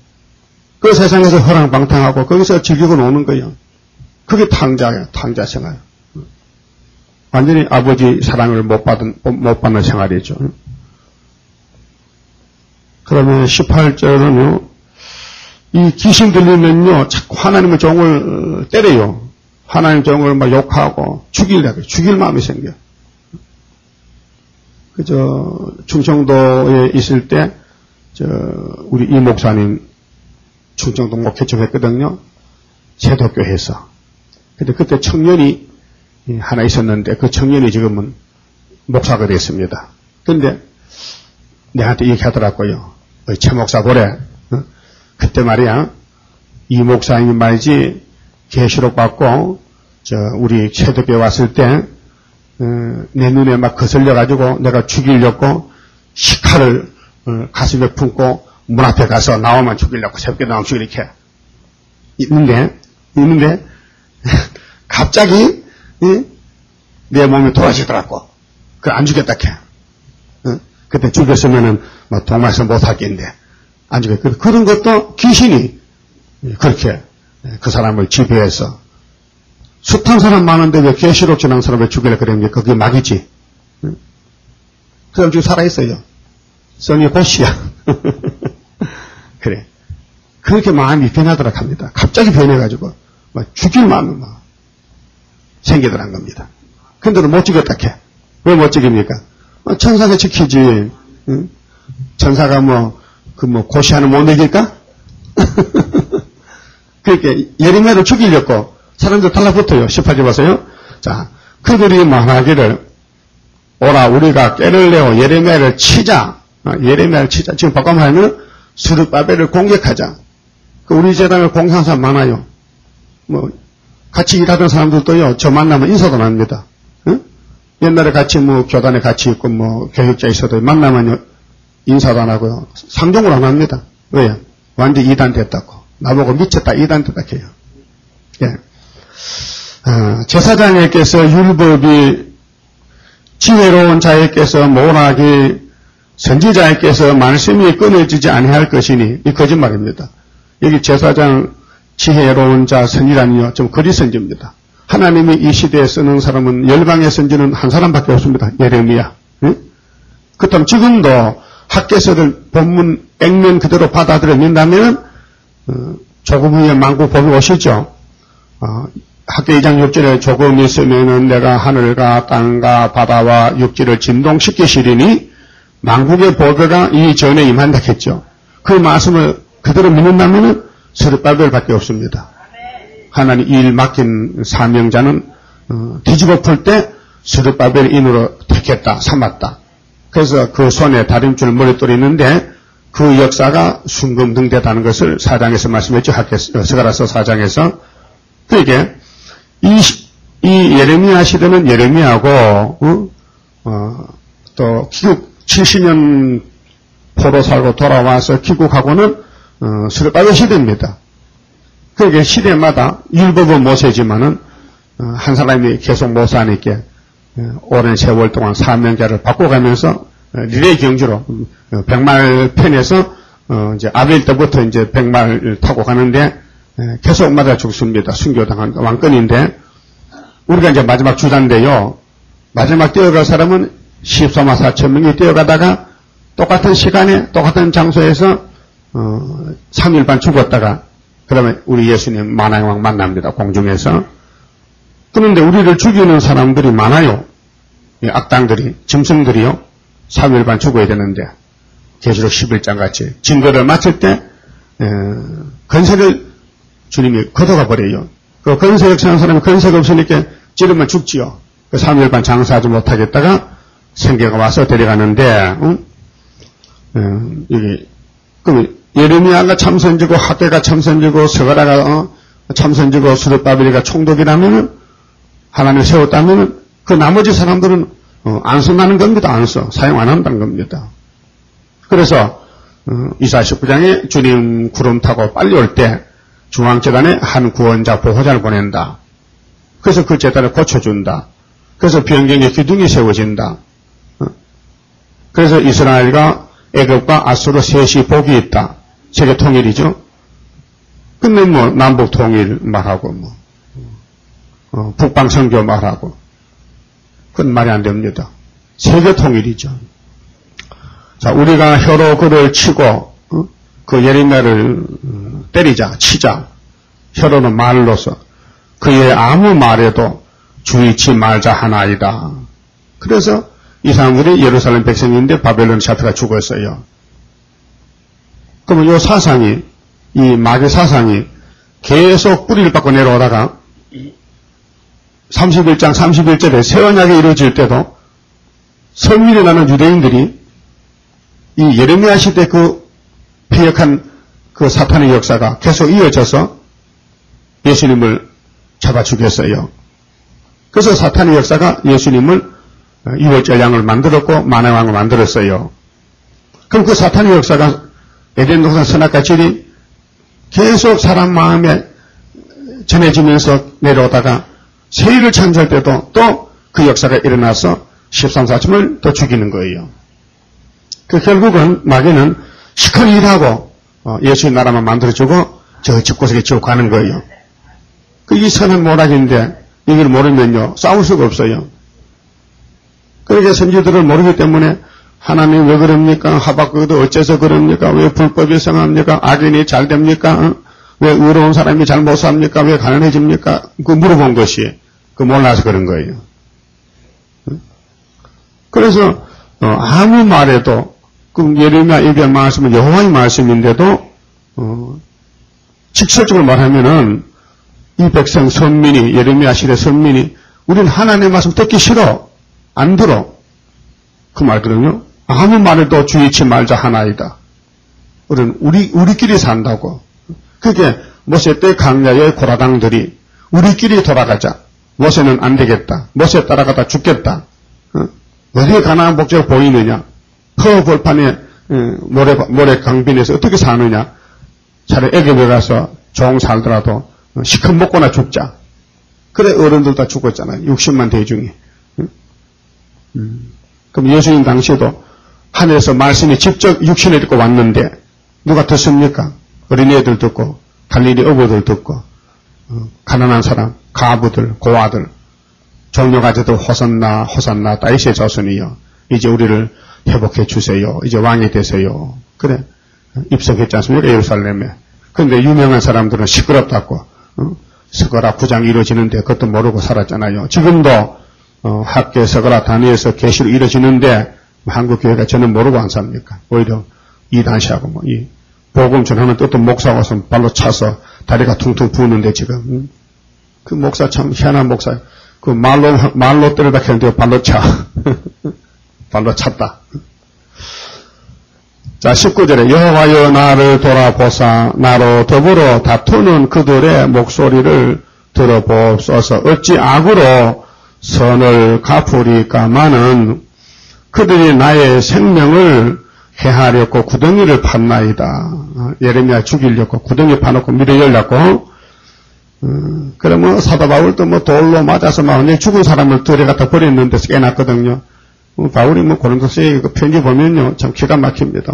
그 세상에서 허랑방탕하고 거기서 즐기고 노는 거예요. 그게 탕자예요. 탕자 생활. 완전히 아버지 사랑을 못 받는 생활이죠. 그러면 18절은요, 이 귀신 들리면요, 자꾸 하나님의 종을 때려요. 하나님 종을 막 욕하고 죽일 마음이 생겨요. 충청도에 있을 때, 우리 이 목사님 충청도 목회 좀 했거든요. 세도교회에서. 근데 그때 청년이 하나 있었는데, 그 청년이 지금은 목사가 됐습니다. 근데 내한테 얘기하더라고요. 최 목사 보래. 그때 말이야, 이 목사님이 말이지, 계시록 받고, 우리 세도교회 왔을 때, 내 눈에 막 거슬려가지고 내가 죽이려고 식칼을 가슴에 품고 문 앞에 가서 나오면 죽이려고 새벽에 나오면 죽이려고 있는데, 갑자기, 내 몸이 돌아지더라고. 안 죽였다 캐. 그때 죽였으면은, 동마에서 못하겠는데, 안 죽였거든. 그런 것도 귀신이 그렇게 그 사람을 지배해서, 숱한 사람 많은데 왜 계시록 지난 사람을 죽이려고 그랬는데, 그게 막이지. 그 사람 지금 살아있어요. 성이 곧이야. 그래. 그렇게 마음이 변하더라 합니다. 갑자기 변해가지고, 죽일 마음이 생기더란 겁니다. 근데도 못 죽였다 캐. 왜 못 죽입니까? 천사가 지키지. 응? 천사가 고시하는 못 이길까? 그렇게 예레미야를 죽이려고 사람들 달라붙어요. 18절 보세요. 자, 그들이 말하기를, 오라, 우리가 꾀를 내어 예레미야를 치자. 지금 바꿔 말하면 스룹바벨을 공격하자. 우리 재단을 공격하는 사람 많아요. 같이 일하던 사람들도요, 저 만나면 인사도 안 합니다. 응? 옛날에 같이 교단에 같이 있고 교육자 있어도 만나면 인사도 안 하고요. 상종을 안 합니다. 왜요? 완전 이단 됐다고. 나보고 미쳤다, 이단 됐다 해요. 예. 제사장에게서 율법이, 지혜로운 자에게서 모락이, 선지자에게서 말씀이 끊어지지 아니할 것이니, 이 거짓말입니다. 여기 제사장, 지혜로운 자, 선지자는요, 좀 거짓 선지입니다. 하나님이 이 시대에 쓰는 사람은 열방의 선지는 한 사람밖에 없습니다. 예레미야. 응? 그렇다면 지금도 학개서들 본문 액면 그대로 받아들여 민다면 조금 후에 만국 법이 오시죠. 학개 2장 6절에 조금 있으면은 내가 하늘과 땅과 바다와 육지를 진동시키시리니 만국의 보배가 이 전에 임한다 했죠. 그 말씀을 그대로 믿는다면은 스룹바벨밖에 없습니다. 하나님 일 맡긴 사명자는 뒤집어 풀 때 스룹바벨 인으로 택했다, 삼았다. 그래서 그 손에 다림줄 머릿돌이 있는데 그 역사가 순금등대다는 것을 4장에서 말씀했죠. 스가랴서 4장에서. 그러니까 이 예레미야 시대는 예레미야고 또 귀국 70년 포로 살고 돌아와서 귀국하고는 스룹바벨 시대입니다. 그러니까 시대마다 율법은 모세지만은 한 사람이 계속 모사하니까 오랜 세월 동안 사명자를 바꿔가면서 리레이 경주로 백말 편에서 이제 아벨 때부터 이제 백말 타고 가는데 계속 맞아 죽습니다. 순교당한 왕권인데 우리가 이제 마지막 주자인데요. 마지막 뛰어갈 사람은 14만 4천 명이 뛰어가다가 똑같은 시간에 똑같은 장소에서 3일 반 죽었다가 그다음에 우리 예수님 만왕의 왕 만납니다. 공중에서. 그런데 우리를 죽이는 사람들이 많아요. 악당들이, 짐승들이요. 3일 반 죽어야 되는데 계시록 11장 같이 증거를 마칠 때 건세를 주님이 걷어가 버려요. 그 건세 역사하는 사람이 건세가 없으니까 찌르면 죽지요. 그 3일 반 장사하지 못하겠다가 생계가 와서 데려가는데 여기 그럼 예레미야가 참선지고 학개가 참선지고 스가랴가 참선지고 스룹바벨이가 총독이라면은 하나님을 세웠다면은 그 나머지 사람들은 안 쓴다는 겁니다. 안 써. 사용 안 한다는 겁니다. 그래서 이사야 19장에 주님 구름 타고 빨리 올 때 중앙재단에 한 구원자 보호자를 보낸다. 그래서 그 재단을 고쳐준다. 그래서 변경의 기둥이 세워진다. 그래서 이스라엘과 애굽과 아수르 셋이 복이 있다. 세계 통일이죠. 근데 뭐 남북 통일 말하고 북방 선교 말하고 그건 말이 안 됩니다. 세계 통일이죠. 자, 우리가 혀로 그를 치고 그 예레미야를 때리자, 치자. 혀로는 말로서 그의 아무 말에도 주의치 말자 하나이다. 그래서 이 사람들이 예루살렘 백성인데 바벨론 잡혀가 죽었어요. 그러면 이 사상이, 이 마귀 사상이 계속 뿌리를 받고 내려오다가 31장 31절에 새 언약이 이루어질 때도 선민에 나는 유대인들이 이 예레미야 시대 그 폐역한 그 사탄의 역사가 계속 이어져서 예수님을 잡아 죽였어요. 그래서 사탄의 역사가 예수님을 유월절 양을 만들었고 만왕왕을 만들었어요. 그럼 그 사탄의 역사가 에덴 동산 선악과 질이 계속 사람 마음에 전해지면서 내려오다가 세일을 창조할 때도 또 그 역사가 일어나서 13사쯤을 또 죽이는 거예요. 그 결국은 마귀는 시커니 일하고 예수의 나라만 만들어주고 저 집구석에 지옥 가는 거예요. 이 선한 모락인데 이걸 모르면요 싸울 수가 없어요. 그러니까 선지들을 모르기 때문에 하나님 왜 그럽니까? 하박국도 어째서 그럽니까? 왜 불법이 성합니까? 악인이 잘 됩니까? 왜 의로운 사람이 잘 못 삽니까? 왜 가난해집니까? 그 물어본 것이 그 몰라서 그런 거예요. 그래서 아무 말에도 그 예레미야 예비한 말씀은 여호와의 말씀인데도 직설적으로 말하면은 이 백성 선민이 예레미야 시대 선민이 우리는 하나님의 말씀 듣기 싫어 안 들어 그 말거든요. 아무 말에도 주의치 말자 하나이다. 우리끼리 산다고. 그게 모세 때 광야의 고라당들이 우리끼리 돌아가자. 모세는 안 되겠다. 모세 따라가다 죽겠다. 어디에 가나안 복지가 보이느냐? 허벌판에 모래 강변에서 어떻게 사느냐? 차라리 애굽에 가서 종 살더라도 시컷 먹거나 죽자. 그래 어른들 다 죽었잖아요. 60만 대중이. 그럼 예수님 당시에도 하늘에서 말씀이 직접 육신을 입고 왔는데 누가 듣습니까? 어린애들 듣고 갈릴리 어부들 듣고 가난한 사람, 가부들, 고아들 종려가지도 호산나 호산나 다윗의 자손이여 이제 우리를 회복해 주세요. 이제 왕이 되세요. 그래 입성했지 않습니까? 예루살렘에. 그런데 유명한 사람들은 시끄럽다고 서거라 구장 이루어지는데 그것도 모르고 살았잖아요. 지금도 학계 서거라 단위에서 계시로 이루어지는데 한국 교회가 저는 모르고 안 삽니까? 오히려 이단시하고 이 복음 전하는 뜻도 목사 와서 발로 차서 다리가 퉁퉁 부었는데 지금 그 목사 참 희한한 목사. 그 말로 때리다 했는데 발로 차. 발로 찼다. 자, 19절에 여호와여 나를 돌아보사 나로 더불어 다투는 그들의 목소리를 들어보소서. 어찌 악으로 선을 갚으리까마는 그들이 나의 생명을 해하려고 구덩이를 팠나이다. 예레미야 죽이려고 구덩이 파놓고 미래 열렸고 그러면 사도 바울도 돌로 맞아서 완전히 죽은 사람을 들여갖다 버렸는데 깨놨거든요. 바울이 고린도서에 그 편지 보면요 참 기가 막힙니다.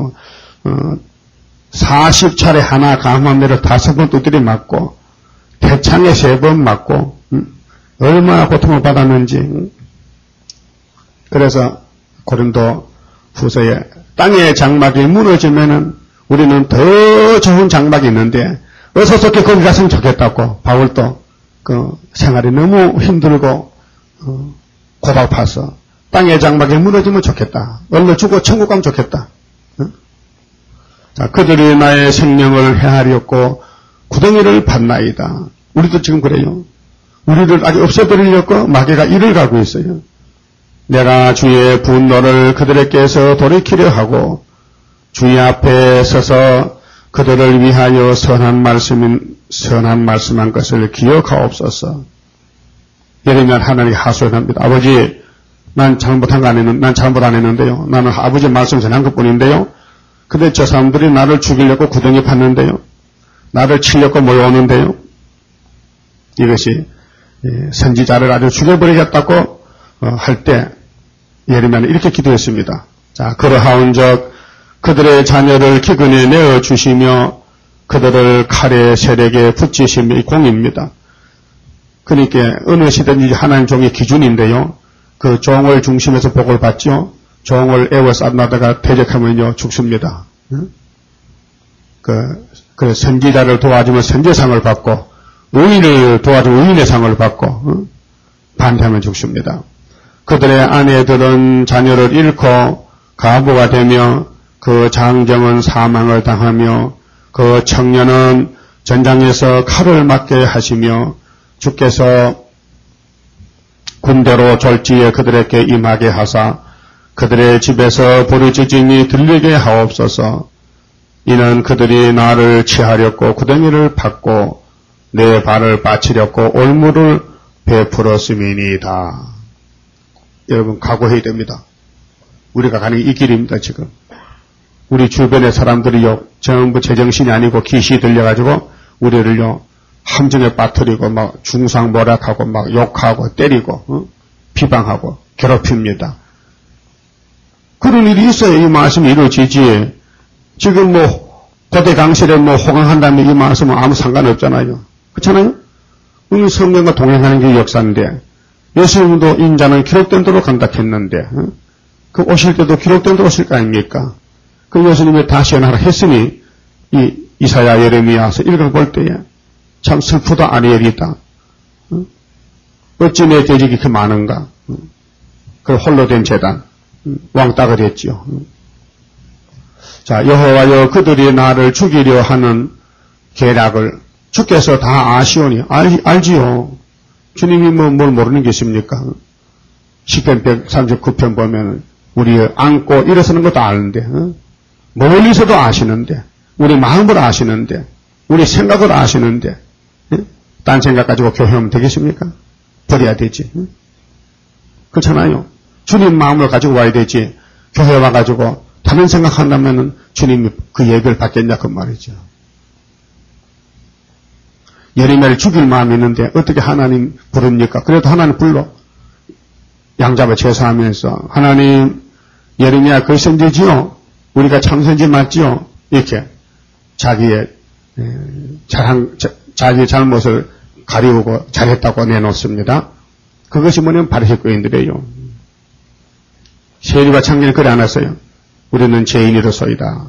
40차례 하나 감함매를 5번 두드려 맞고 대창에 3번 맞고 얼마나 고통을 받았는지. 그래서 고린도 후서에 땅의 장막이 무너지면은 우리는 더 좋은 장막이 있는데 어서 좋게 거기 갔으면 좋겠다고. 바울도 그 생활이 너무 힘들고 고박파서 땅의 장막이 무너지면 좋겠다. 얼른 죽고 천국 가면 좋겠다. 자, 그들이 나의 생명을 해하려고 구덩이를 팠나이다. 우리도 지금 그래요. 우리를 아주 없애버리려고 마귀가 일을 가고 있어요. 내가 주의 분노를 그들에게서 돌이키려 하고 주의 앞에 서서 그들을 위하여 선한 말씀한 것을 기억하옵소서. 예레미야 하나님께 하소연합니다. 아버지, 난 잘못 안 했는데요. 나는 아버지 말씀 전한 것뿐인데요. 근데 저 사람들이 나를 죽이려고 구덩이 팠는데요. 나를 치려고 몰려오는데요. 이것이 선지자를 아주 죽여버리겠다고 할 때 예레미야는 이렇게 기도했습니다. 자, 그러하온즉 그들의 자녀를 기근에 내어 주시며 그들을 칼에 세력에 붙이심이 공입니다. 그러니까 어느 시대든지 하나님 종의 기준인데요. 그 종을 중심에서 복을 받죠. 종을 애워싸다가 대적하면요 죽습니다. 그 선지자를 도와주면 선지상을 받고 의인을 도와주면 의인의 상을 받고 반대하면 죽습니다. 그들의 아내들은 자녀를 잃고 가부가 되며 그 장정은 사망을 당하며 그 청년은 전장에서 칼을 맞게 하시며 주께서 군대로 졸지에 그들에게 임하게 하사 그들의 집에서 부르짖음이 들리게 하옵소서. 이는 그들이 나를 취하렸고 구덩이를 팠고 내 발을 빠치렸고 올무를 베풀었음이니이다. 여러분 각오해야 됩니다. 우리가 가는 이 길입니다. 지금 우리 주변의 사람들이요 전부 제정신이 아니고 기시 들려가지고 우리를요 함정에 빠뜨리고 막 중상모략하고 막 욕하고 때리고 비방하고 괴롭힙니다. 그런 일이 있어야 이 말씀이 이루어지지. 지금 고대 강실에 호강한다면 이 말씀은 아무 상관없잖아요. 그렇잖아요? 우리 성경과 동행하는 게 역사인데 예수님도 인자는 기록된 대로 간다 했는데 그 오실 때도 기록된 대로 오실 거 아닙니까? 그 예수님이 다시 연하라 했으니 이 이사야 예레미야서 읽어볼 때에 참 슬프다 아니엘이다. 어찌 내 대적이 그렇게 많은가. 그 홀로 된 재단 왕따가 됐지요. 자, 여호와여 그들이 나를 죽이려 하는 계략을 주께서 다 아시오니 알지요. 주님이 뭘 모르는 게 있습니까? 시편 139편 보면 우리 안고 일어서는 것도 아는데 멀리서도 아시는데 우리 마음을 아시는데 우리 생각을 아시는데 딴 생각 가지고 교회하면 되겠습니까? 버려야 되지. 그렇잖아요. 주님 마음을 가지고 와야 되지. 교회 와가지고 다른 생각한다면 주님이 그 예배를 받겠냐 그 말이죠. 예레미야를 죽일 마음이 있는데 어떻게 하나님 부릅니까? 그래도 하나님 불러. 양잡아 제사하면서 하나님 예레미야 그 선지지요? 우리가 참선지 맞지요? 이렇게 자기의 자기 잘못을 가리우고 잘했다고 내놓습니다. 그것이 뭐냐면 바리새교인들이에요. 세리와 창기는 그래 안 했어요. 우리는 죄인이로소이다.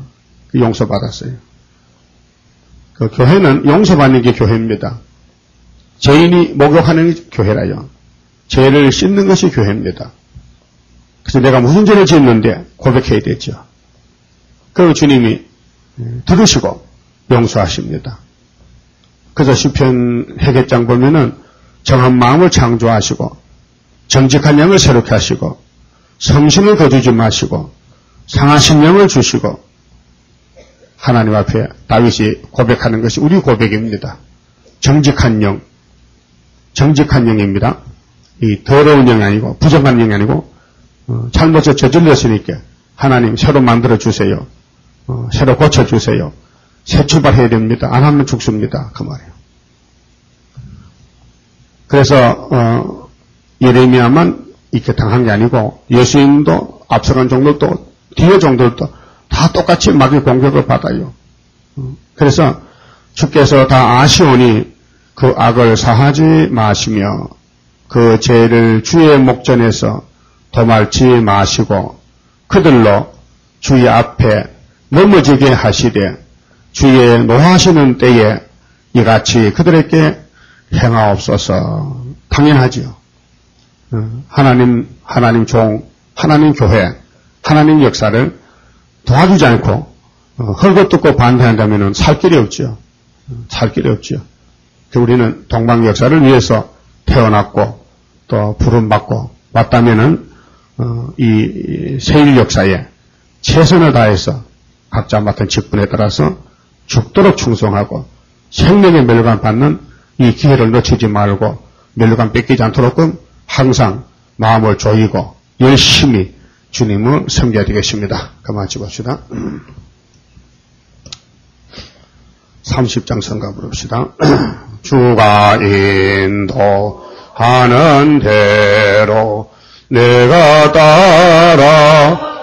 용서받았어요. 그 교회는 용서받는 게 교회입니다. 죄인이 목욕하는 게 교회라요. 죄를 씻는 것이 교회입니다. 그래서 내가 무슨 죄를 지었는데 고백해야 되죠. 그리고 주님이 들으시고 용서하십니다. 그래서 시편 회개장 보면은 정한 마음을 창조하시고 정직한 영을 새롭게 하시고 성신을 거두지 마시고 상하신 영을 주시고 하나님 앞에 다윗이 고백하는 것이 우리 고백입니다. 정직한 영, 정직한 영입니다. 이 더러운 영이 아니고 부정한 영이 아니고 잘못을 저질렀으니까 하나님 새로 만들어 주세요. 새로 고쳐 주세요. 새 출발해야 됩니다. 안 하면 죽습니다. 그 말이에요. 그래서 예레미야만 이렇게 당한 게 아니고 예수님도 앞서간 종들도 뒤에 종들도 다 똑같이 마귀 공격을 받아요. 그래서 주께서 다 아시오니 그 악을 사하지 마시며 그 죄를 주의 목전에서 도말지 마시고 그들로 주의 앞에 넘어지게 하시되 주의 노하시는 때에 이같이 그들에게 행하옵소서. 당연하지요. 하나님 종, 하나님 교회, 하나님 역사를 도와주지 않고 헐거뜯고 반대한다면 살 길이 없죠. 살 길이 없죠. 우리는 동방 역사를 위해서 태어났고 또 부름받고 왔다면은 이 세일 역사에 최선을 다해서 각자 맡은 직분에 따라서 죽도록 충성하고 생명의 멸관 받는 이 기회를 놓치지 말고 멸관 뺏기지 않도록끔 항상 마음을 조이고 열심히 주님을 섬겨야 되겠습니다. 그만 찍읍시다. 30장 성가 부릅시다. 주가 인도하는 대로 내가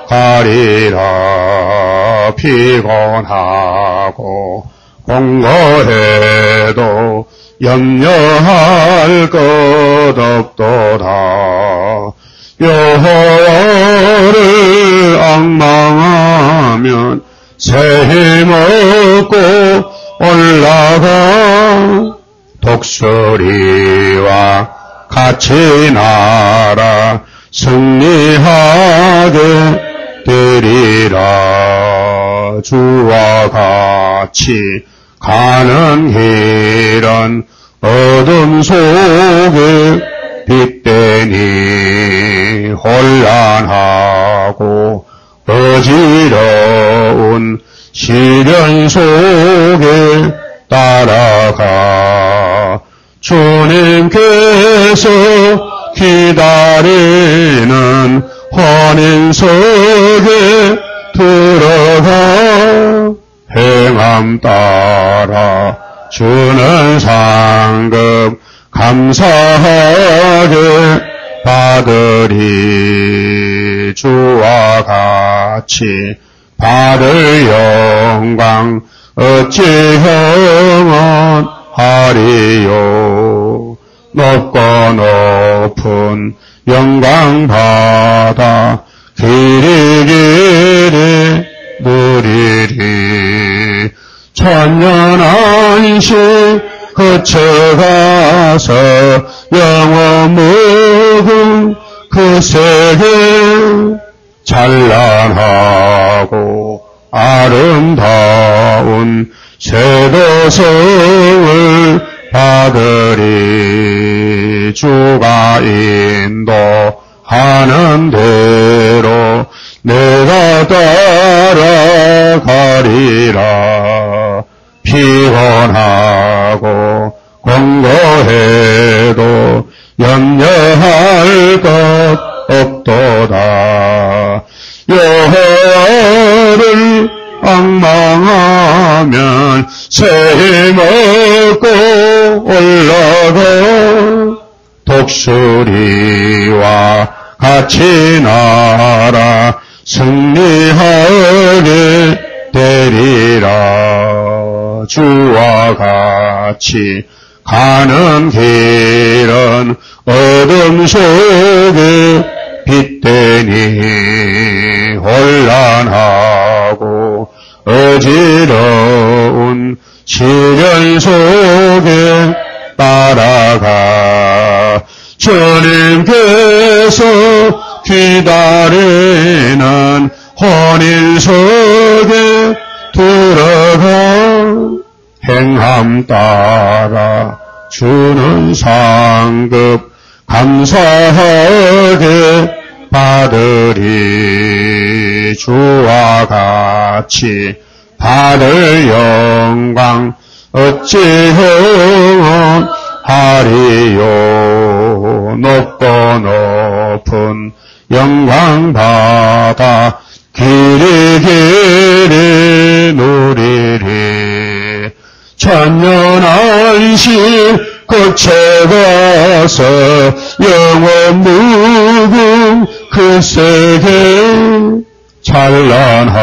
따라가리라. 피곤하고 공고해도 염려할 것 없도다. 여호와를 앙망하면 새 힘 얻고 올라가 독수리와 같이 날아 승리하게 되리라. 주와 같이 가는 길은 어둠 속에 빛되니 혼란하고 어지러운 시련 속에 따라가 주님께서 기다리는 환인석에 들어가 행함 따라 주는 상급 감사하게 받으리. 주와 같이 받을 영광 어찌 형언하리요. 높고 높은 영광 받아 길이 누리리. 천년 안식 거쳐가서 영원 무궁 그 세계 찬란하고 아름다운 세도성을 받으리. 주가 인도하는 대로 내가 따라가리라. 피곤하고 공고해도 염려할 것 없도다. 여호와를 앙망하면 새 힘 얻고 올라가 독수리와 같이 날아 승리하게 되리라. 주와 같이 가는 길은 어둠 속에 빛되니 혼란하고 어지러운 시련 속에 따라가 주님께서 기다리는 혼인석에 들어가 행함 따라 주는 상급 감사하게 받으리. 주와 같이 받을 영광 어찌 형언하리요. 높고 높은 영광 받아 길이 누리리. 천년 안식 거쳐가서 영원 무궁 그 세계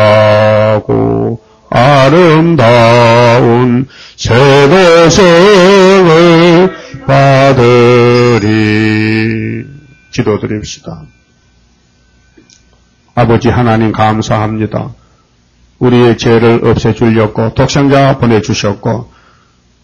찬란하고 아름다운 세도성을 받으리. 기도드립시다. 아버지 하나님 감사합니다. 우리의 죄를 없애주려고 독생자 보내주셨고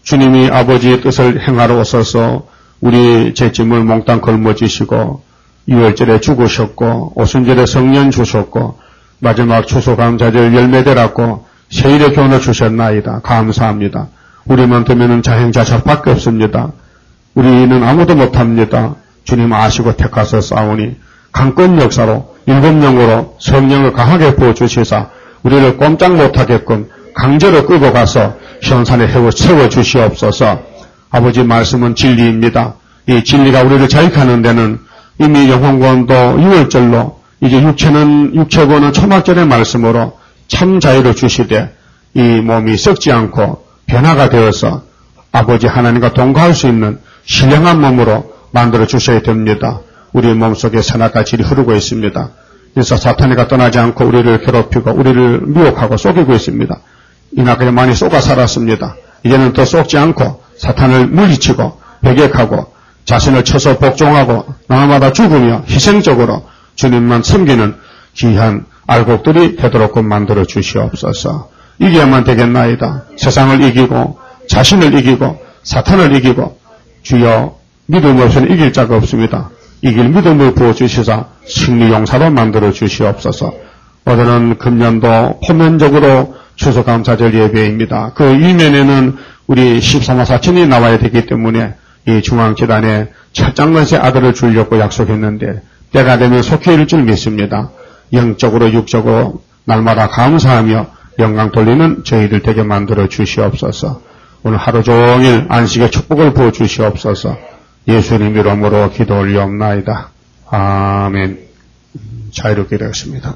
주님이 아버지의 뜻을 행하러 오셔서 우리 죄짐을 몽땅 걸머지시고 유월절에 죽으셨고 오순절에 성령 주셨고 마지막 추수감사절 열매되라고 세일의 교훈을 주셨나이다. 감사합니다. 우리만 되면은 자행자석밖에 없습니다. 우리는 아무도 못합니다. 주님 아시고 택하사 싸우니 강권 역사로 일곱령으로 성령을 강하게 부어주시사 우리를 꼼짝 못하게끔 강제로 끌고 가서 현산에 세워주시옵소서. 아버지 말씀은 진리입니다. 이 진리가 우리를 자익하는 데는 이미 영혼권도 유월절로 이제 육체권은 초막절의 말씀으로 참 자유를 주시되 이 몸이 썩지 않고 변화가 되어서 아버지 하나님과 동거할 수 있는 신령한 몸으로 만들어 주셔야 됩니다. 우리 몸속에 선악과 질이 흐르고 있습니다. 그래서 사탄이가 떠나지 않고 우리를 괴롭히고 우리를 미혹하고 속이고 있습니다. 이나그에 많이 속아 살았습니다. 이제는 더 속지 않고 사탄을 물리치고 배격하고 자신을 쳐서 복종하고 날마다 죽으며 희생적으로 주님만 섬기는 귀한 알곡들이 되도록 만들어 주시옵소서. 이겨야만 되겠나이다. 세상을 이기고 자신을 이기고 사탄을 이기고 주여 믿음 없이는 이길 자가 없습니다. 이길 믿음을 부어주시사 승리 용사로 만들어 주시옵소서. 오늘은 금년도 포면적으로 추수감사절 예배입니다. 그 이면에는 우리 13호 사천이 나와야 되기 때문에 이 중앙재단에 첫장건세 아들을 주려고 약속했는데 때가 되면 속히 이룰 줄 믿습니다. 영적으로 육적으로 날마다 감사하며 영광 돌리는 저희들 되게 만들어 주시옵소서. 오늘 하루 종일 안식의 축복을 부어 주시옵소서. 예수님 이름으로 기도 올리옵나이다. 아멘. 자유롭게 되겠습니다.